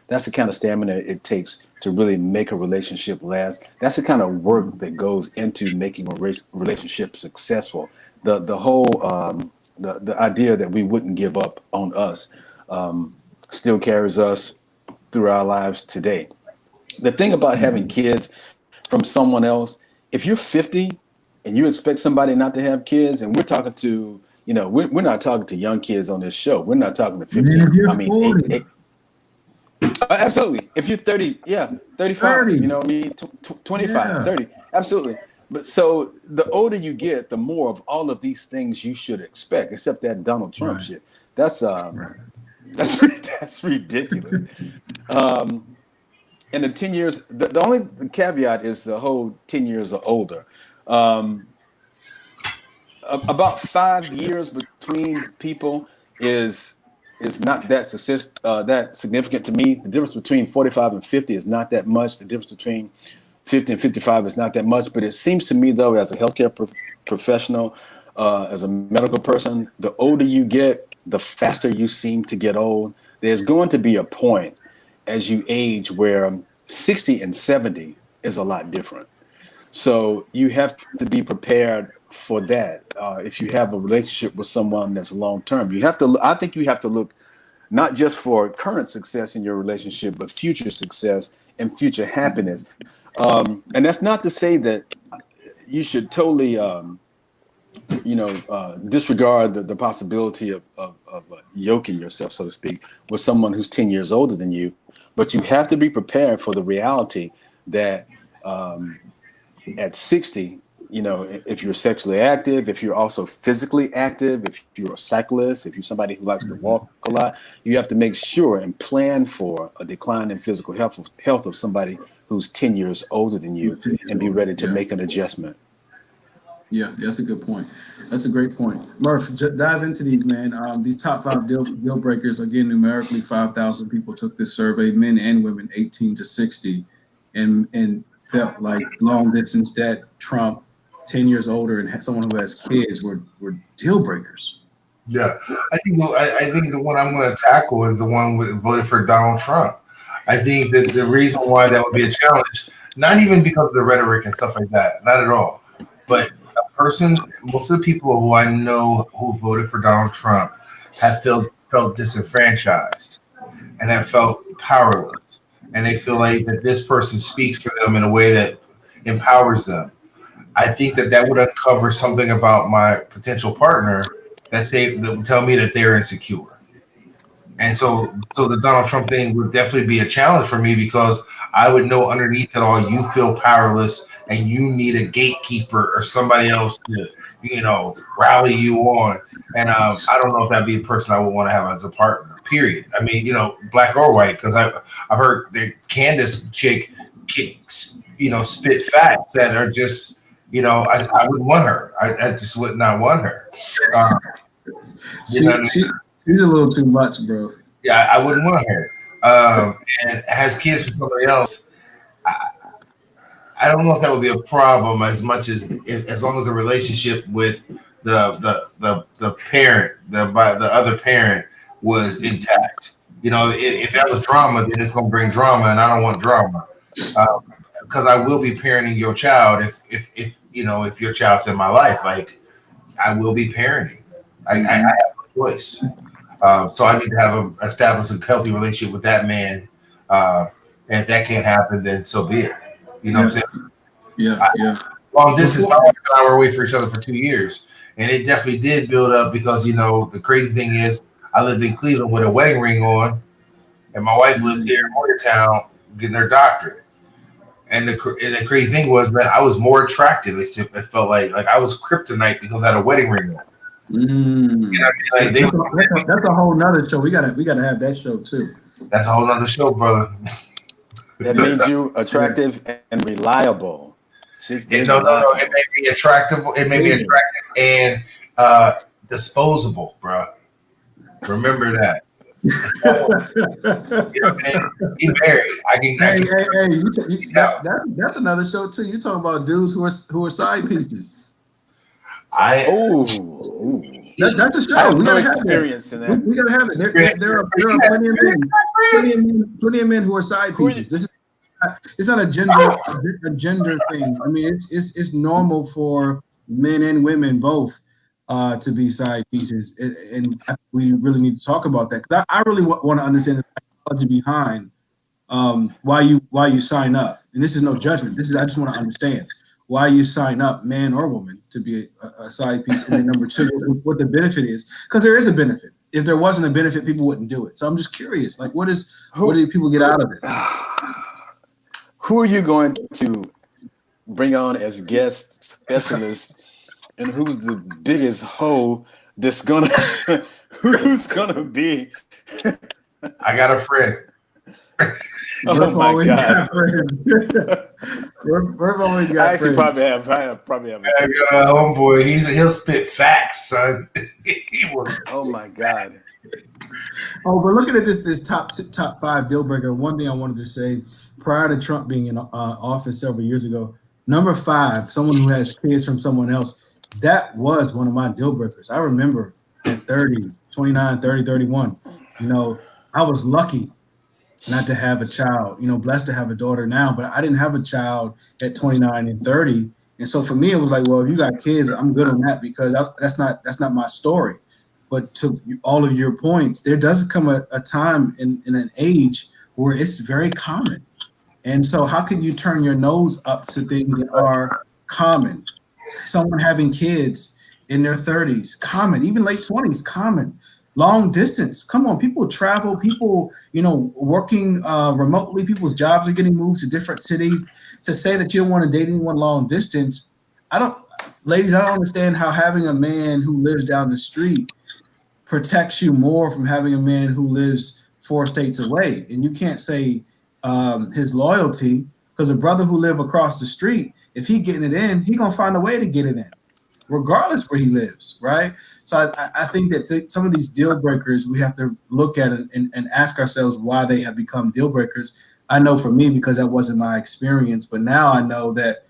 that's the kind of stamina it takes to really make a relationship last. That's the kind of work that goes into making a relationship successful. The whole the idea that we wouldn't give up on us still carries us through our lives today. The thing about having kids from someone else, if you're 50 and you expect somebody not to have kids, and we're talking to, we're not talking to young kids on this show. We're not talking to 15. Absolutely. If you're 30, 35, 30. 25, 30, absolutely. But so the older you get, the more of all of these things you should expect, except that Donald Trump shit. That's ridiculous. And the 10 years, the only caveat is the whole 10 years or older. About 5 years between people is not that significant to me. The difference between 45 and 50 is not that much. The difference between 50 and 55 is not that much, but it seems to me, though, as a healthcare professional, as a medical person, the older you get, the faster you seem to get old. There's going to be a point as you age where 60 and 70 is a lot different. So you have to be prepared for that. If you have a relationship with someone that's long-term, I think you have to look not just for current success in your relationship, but future success and future happiness. And that's not to say that you should totally, disregard the possibility of yoking yourself, so to speak, with someone who's 10 years older than you. But you have to be prepared for the reality that at 60, if you're sexually active, if you're also physically active, if you're a cyclist, if you're somebody who likes to walk a lot, you have to make sure and plan for a decline in physical health of somebody who's 10 years older than you and be ready to make an adjustment. Yeah, that's a good point. That's a great point. Murph, dive into these, man. These top 5 deal breakers, again, numerically, 5,000 people took this survey, men and women, 18 to 60, and felt like long distance, that Trump, 10 years older, and someone who has kids were deal breakers. Yeah, I think the one I'm going to tackle is the one that voted for Donald Trump. I think that the reason why that would be a challenge, not even because of the rhetoric and stuff like that, not at all, but most of the people who I know who voted for Donald Trump have felt disenfranchised and have felt powerless, and they feel like that this person speaks for them in a way that empowers them. I think that would uncover something about my potential partner that would tell me that they're insecure. And so the Donald Trump thing would definitely be a challenge for me, because I would know underneath it all, you feel powerless and you need a gatekeeper or somebody else to, rally you on. And I don't know if that'd be a person I would want to have as a partner, period. I mean, black or white, because I've heard the Candace chick spit facts that are just, I wouldn't want her. I just would not want her. She's a little too much, bro. Yeah, I wouldn't want her. And has kids with somebody else. I don't know if that would be a problem as much as long as the relationship with the parent, the other parent, was intact. If that was drama, then it's going to bring drama, and I don't want drama. Because I will be parenting your child if your child's in my life, like I will be parenting. I have a choice. So I need to establish a healthy relationship with that man. And if that can't happen, then so be it. You know what I'm saying? Yeah. Long distance, my wife and I were away for each other for 2 years, and it definitely did build up because the crazy thing is I lived in Cleveland with a wedding ring on, and my wife lived here in Morgantown getting her doctorate. And the crazy thing was, man, I was more attractive. It felt like I was kryptonite because I had a wedding ring on. That's a whole nother show. We gotta have that show too. That's a whole nother show, brother. That made you attractive and reliable. No. It made me attractive. It made me attractive and disposable, bro. Remember that. Be married. That's another show too. You talking about dudes who are side pieces. That's a show. I have we no gotta experience in that. We gotta have it. There are plenty of men who are side pieces. It's not a gender thing. I mean, it's normal for men and women both to be side pieces, and I think we really need to talk about that, because I really want to understand the psychology behind why you sign up. And this is no judgment. I just want to understand why you sign up, man or woman, to be a side piece, and then number two, what the benefit is, because there is a benefit. If there wasn't a benefit, people wouldn't do it. So I'm just curious, like, what do people get out of it? Who are you going to bring on as guest specialist, and who's the biggest hoe who's gonna be? I got a friend. Oh my God! We're always got I actually probably have. I got a homeboy. He'll spit facts, son. Oh my God! Oh, but looking at this top five deal breaker, one thing I wanted to say prior to Trump being in office several years ago, number five, someone who has kids from someone else, that was one of my deal breakers. I remember at 30, 29, 30, 31, I was lucky not to have a child, blessed to have a daughter now, but I didn't have a child at 29 and 30. And so for me, it was like, well, if you got kids, I'm good on that because that's not my story. But to all of your points, there does come a time in an age where it's very common. And so how can you turn your nose up to things that are common? Someone having kids in their 30s, common, even late 20s, common. Long distance, come on, people travel, people, working remotely, people's jobs are getting moved to different cities. To say that you don't want to date anyone long distance, ladies, I don't understand how having a man who lives down the street protects you more from having a man who lives 4 states away. And you can't say his loyalty, because a brother who live across the street, if he getting it in, he gonna find a way to get it in, regardless where he lives, right? So I think that some of these deal breakers, we have to look at it and ask ourselves why they have become deal breakers. I know for me, because that wasn't my experience, but now I know that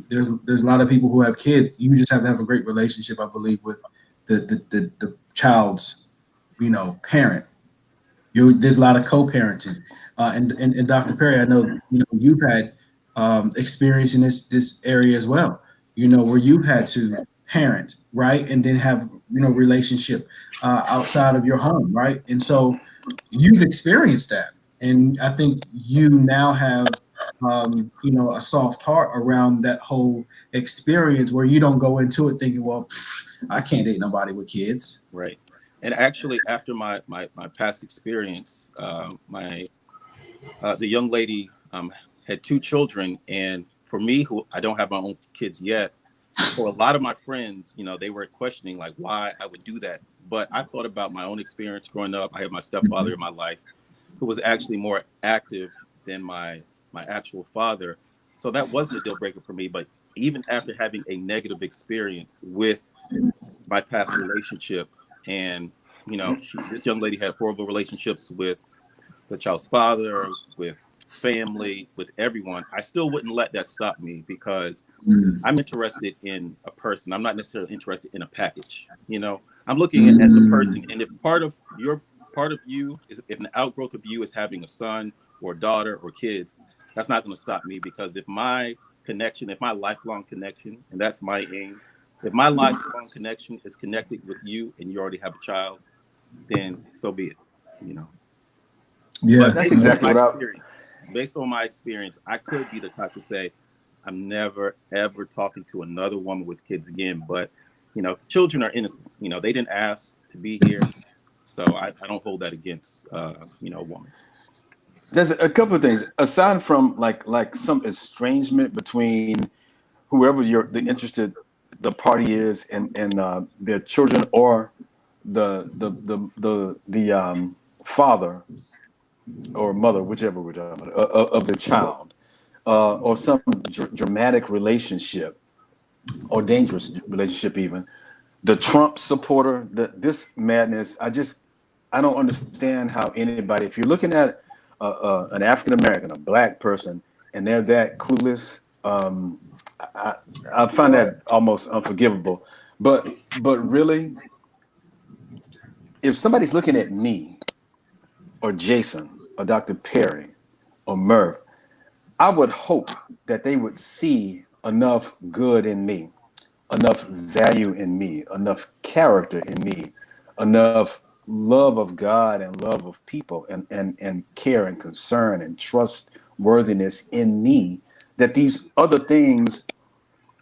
there's a lot of people who have kids. You just have to have a great relationship, I believe, with the child's, parent. There's a lot of co-parenting, and Dr. Perry, I know you've had experience in this area as well. Where you've had to parent, right, and then have relationship outside of your home, right, and so you've experienced that, and I think you now have a soft heart around that whole experience where you don't go into it thinking, well, I can't date nobody with kids. Right. And actually, after my past experience, the young lady had 2 children, and for me, who I don't have my own kids yet, for a lot of my friends, they were questioning like why I would do that. But I thought about my own experience growing up. I had my stepfather in my life, who was actually more active than my actual father, so that wasn't a deal breaker for me. But even after having a negative experience with my past relationship, and this young lady had horrible relationships with the child's father, with family, with everyone, I still wouldn't let that stop me, because I'm interested in a person. I'm not necessarily interested in a package. I'm looking at the person, and if part of you is, if an outgrowth of you is having a son or a daughter or kids, that's not going to stop me, because if my lifelong connection, and that's my aim, if my lifelong connection is connected with you and you already have a child, then so be it. Yeah, but that's exactly what based on my experience, I could be the type to say, I'm never ever talking to another woman with kids again. But children are innocent. They didn't ask to be here, so I don't hold that against a woman. There's a couple of things aside from like some estrangement between whoever the party is and their children, or the father or mother, whichever we're talking about, of the child, or some dramatic relationship or dangerous relationship, even the Trump supporter, this madness. I don't understand how anybody, if you're looking at an African American, a black person, and they're that clueless, I find that almost unforgivable. But really, if somebody's looking at me or Jason or Dr. Perry or Murph, I would hope that they would see enough good in me, enough value in me, enough character in me, enough love of God and love of people, and care and concern and trustworthiness in me, that these other things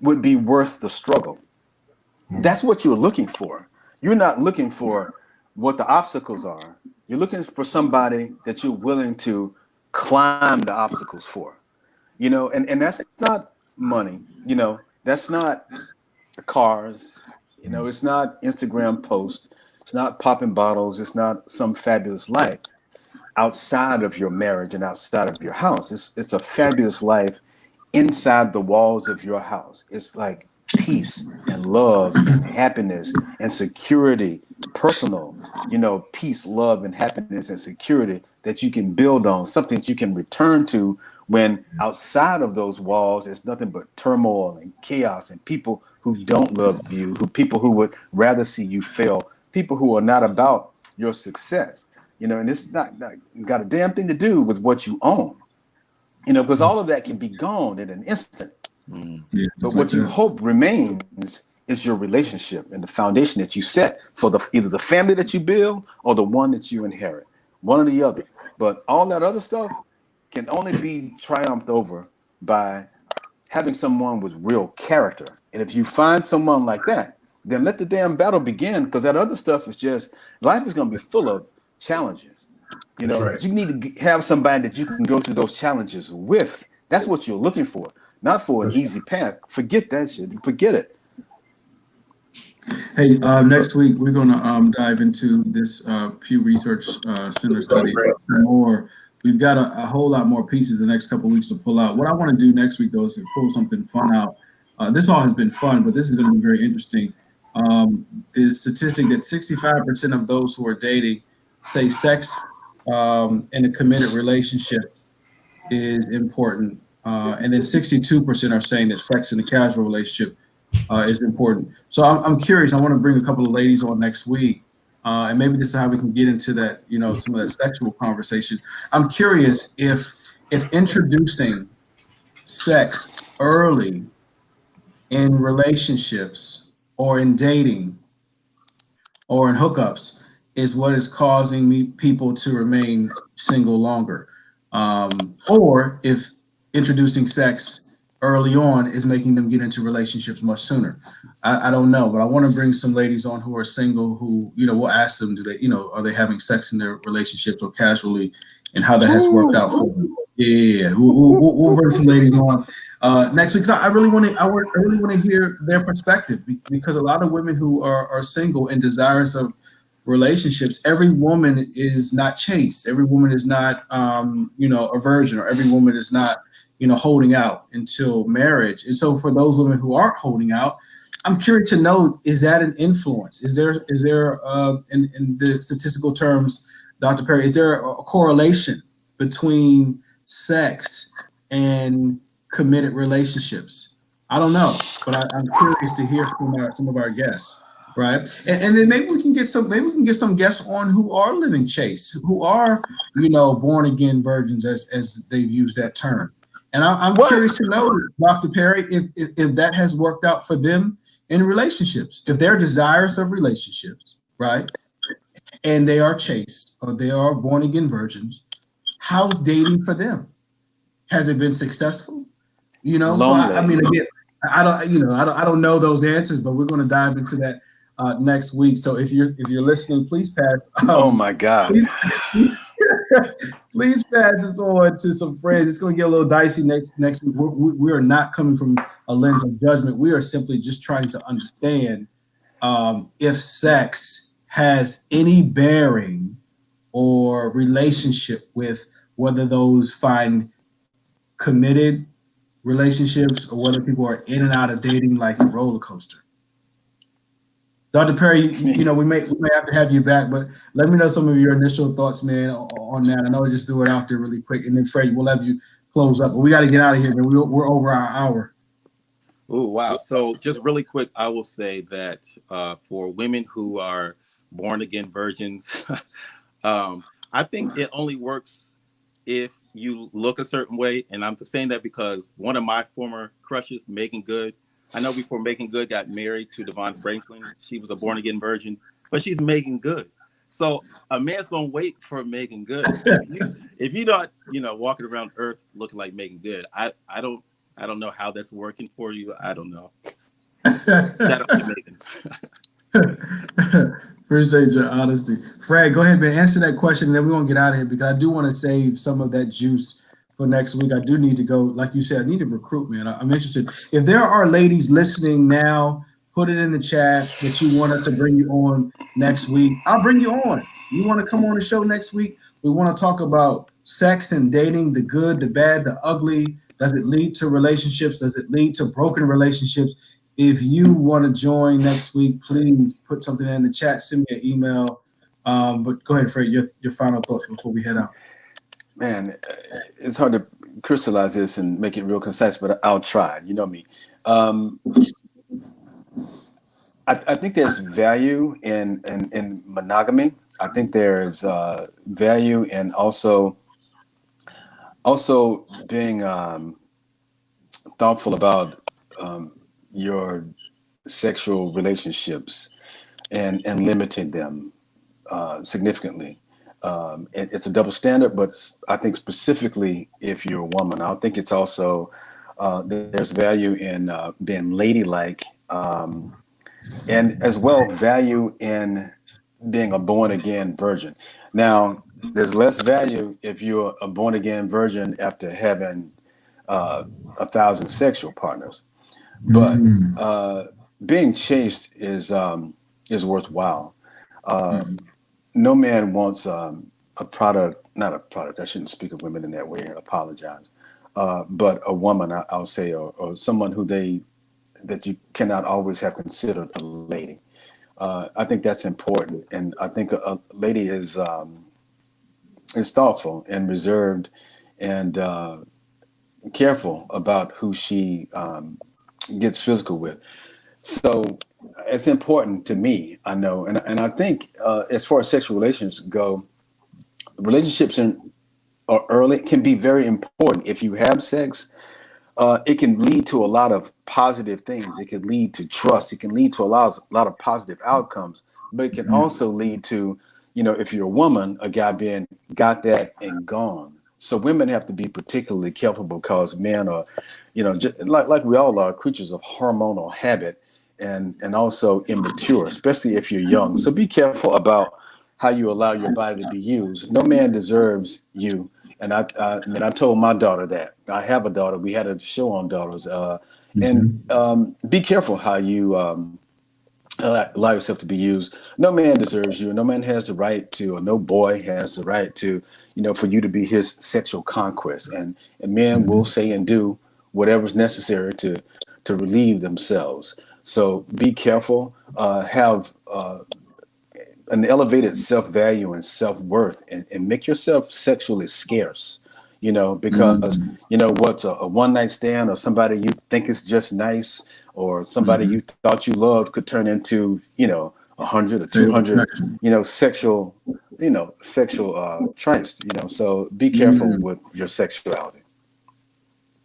would be worth the struggle. That's what you're looking for. You're not looking for what the obstacles are. You're looking for somebody that you're willing to climb the obstacles for, and that's not money, that's not cars, it's not Instagram posts, it's not popping bottles, it's not some fabulous life outside of your marriage and outside of your house. It's a fabulous life inside the walls of your house. It's like peace and love and happiness and security personal, peace, love, and happiness and security that you can build on, something that you can return to when outside of those walls, there's nothing but turmoil and chaos and people who don't love you, people who would rather see you fail, people who are not about your success, and it's not got a damn thing to do with what you own, because all of that can be gone in an instant. Yeah, but what you hope remains is your relationship and the foundation that you set for either the family that you build or the one that you inherit, one or the other. But all that other stuff can only be triumphed over by having someone with real character. And if you find someone like that, then let the damn battle begin, because that other stuff is just, life is going to be full of challenges. That's right. But you need to have somebody that you can go through those challenges with. That's what you're looking for, not for an easy path. Forget that shit. Forget it. Hey, next week we're going to dive into this Pew Research Center study more. We've got a whole lot more pieces the next couple of weeks to pull out. What I want to do next week, though, is to pull something fun out. This all has been fun, but this is going to be very interesting. The statistic that 65% of those who are dating say sex in a committed relationship is important. And then 62% are saying that sex in a casual relationship is important. So I'm curious. I want to bring a couple of ladies on next week, and maybe this is how we can get into that, some of that sexual conversation. I'm curious if introducing sex early in relationships or in dating or in hookups is what is causing people to remain single longer, or if introducing sex early on is making them get into relationships much sooner. I don't know, but I want to bring some ladies on who are single, who, we'll ask them, do they, are they having sex in their relationships or casually, and how that has worked out for them. Yeah, we'll bring some ladies on next week. So I really want to hear their perspective, because a lot of women who are single and desirous of relationships, every woman is not chaste. Every woman is not, a virgin, or every woman is not, holding out until marriage. And so for those women who aren't holding out, I'm curious to know, is that an influence? Is there in the statistical terms, Dr. Perry, is there a correlation between sex and committed relationships? I don't know, but I'm curious to hear from some of our guests, right? And then maybe we can get some guests on who are living chaste, who are, born again virgins, as they've used that term. And I'm curious to know, Dr. Perry, if that has worked out for them in relationships, if they're desirous of relationships, right? And they are chaste, or they are born again virgins. How's dating for them? Has it been successful? So I mean, again, I don't know those answers, but we're going to dive into that next week. So if you're listening, please pass. Oh my God. Please pass this on to some friends. It's going to get a little dicey next week. We are not coming from a lens of judgment. We are simply just trying to understand if sex has any bearing or relationship with whether those find committed relationships or whether people are in and out of dating like a roller coaster. Dr. Perry, we may have to have you back, but let me know some of your initial thoughts, man, on that. I know I just threw it out there really quick, and then Fred, we'll have you close up. But we got to get out of here, man. We're over our hour. Oh, wow. So just really quick, I will say that for women who are born again virgins, I think it only works if you look a certain way. And I'm saying that because one of my former crushes, Megan Good, I know before Megan Good got married to Devon Franklin, she was a born again virgin, but she's Megan Good. So a man's gonna wait for Megan Good. If you're not, walking around Earth looking like Megan Good, I don't know how that's working for you. I don't know. Shout out to Megan. Appreciate your honesty. Fred, go ahead, man. Answer that question, and then we're gonna get out of here, because I do want to save some of that juice for next week. I do need to go, like you said, I need to recruit, man. I'm interested. If there are ladies listening now, put it in the chat that you want us to bring you on next week. I'll bring you on. You want to come on the show next week? We want to talk about sex and dating, the good, the bad, the ugly. Does it lead to relationships? Does it lead to broken relationships? If you want to join next week, please put something in the chat. Send me an email. But go ahead, Fred. Your final thoughts before we head out. Man, it's hard to crystallize this and make it real concise, but I'll try. You know me. I think there's value in monogamy. I think there's value in also being thoughtful about your sexual relationships and limiting them significantly. It's a double standard, but I think specifically if you're a woman, I think it's also there's value in being ladylike, and as well value in being a born again virgin. Now, there's less value if you're a born again virgin after having 1,000 sexual partners, but being chaste is worthwhile. No man wants a product, not a product. I shouldn't speak of women in that way. I apologize. But a woman, I'll say, or someone that you cannot always have considered a lady. I think that's important, and I think a lady is thoughtful and reserved and careful about who she gets physical with. So it's important to me, I know, and I think as far as sexual relations go, relationships are early can be very important. If you have sex, it can lead to a lot of positive things. It can lead to trust. It can lead to a lot of positive outcomes. But it can also lead to, if you're a woman, a guy being got that and gone. So women have to be particularly careful because men are, just like we all are, creatures of hormonal habit and also immature, especially if you're young. So be careful about how you allow your body to be used. No man deserves you. And I told my daughter that. I have a daughter. We had a show on daughters. And be careful how you allow yourself to be used. No man deserves you. No man has the right to, or no boy has the right to, for you to be his sexual conquest. And men will say and do whatever's necessary to relieve themselves. So be careful. Have an elevated self-value and self-worth, and make yourself sexually scarce, because what's a one-night stand or somebody you think is just nice or somebody you thought you loved could turn into 100 or 200 sexual trysts. So be careful with your sexuality.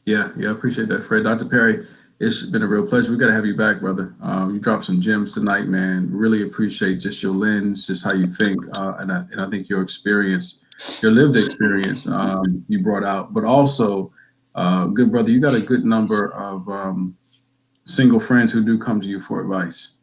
Yeah, I appreciate that, Fred. Dr. Perry, it's been a real pleasure. We got to have you back, brother. You dropped some gems tonight, man. Really appreciate just your lens, just how you think, and I think your experience, your lived experience, you brought out. But also, good brother, you got a good number of single friends who do come to you for advice.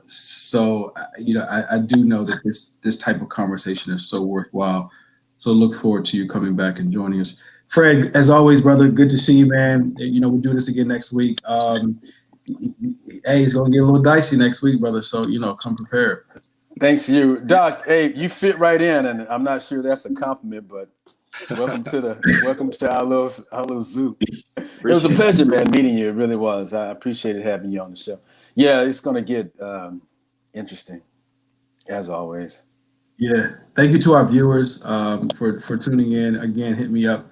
So I do know that this type of conversation is so worthwhile. So look forward to you coming back and joining us. Fred, as always, brother, good to see you, man. We'll do this again next week. Hey, it's gonna get a little dicey next week, brother. So come prepared. Thanks to you, Doc. Hey, you fit right in, and I'm not sure that's a compliment, but welcome to our little zoo. It was a pleasure, man, meeting you. It really was. I appreciated having you on the show. Yeah, it's gonna get interesting, as always. Yeah, thank you to our viewers for tuning in. Again, hit me up.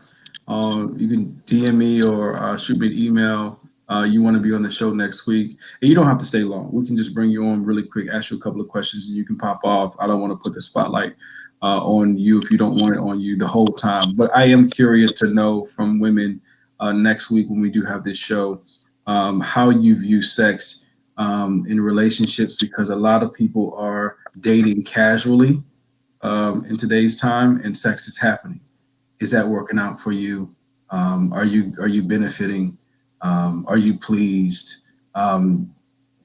You can DM me or shoot me an email. You want to be on the show next week. And you don't have to stay long. We can just bring you on really quick, ask you a couple of questions, and you can pop off. I don't want to put the spotlight on you if you don't want it on you the whole time. But I am curious to know from women next week when we do have this show, how you view sex in relationships, because a lot of people are dating casually in today's time, and sex is happening. Is that working out for you? Are you benefiting? Are you pleased?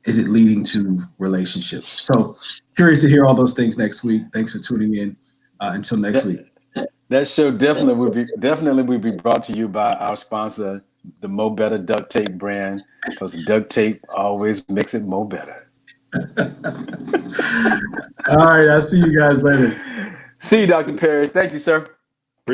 Is it leading to relationships? So curious to hear all those things next week. Thanks for tuning in. Until next week. That show definitely will be brought to you by our sponsor, the Mo Better Duct Tape brand, because duct tape always makes it Mo Better. All right, I'll see you guys later. See you, Dr. Perry. Thank you, sir.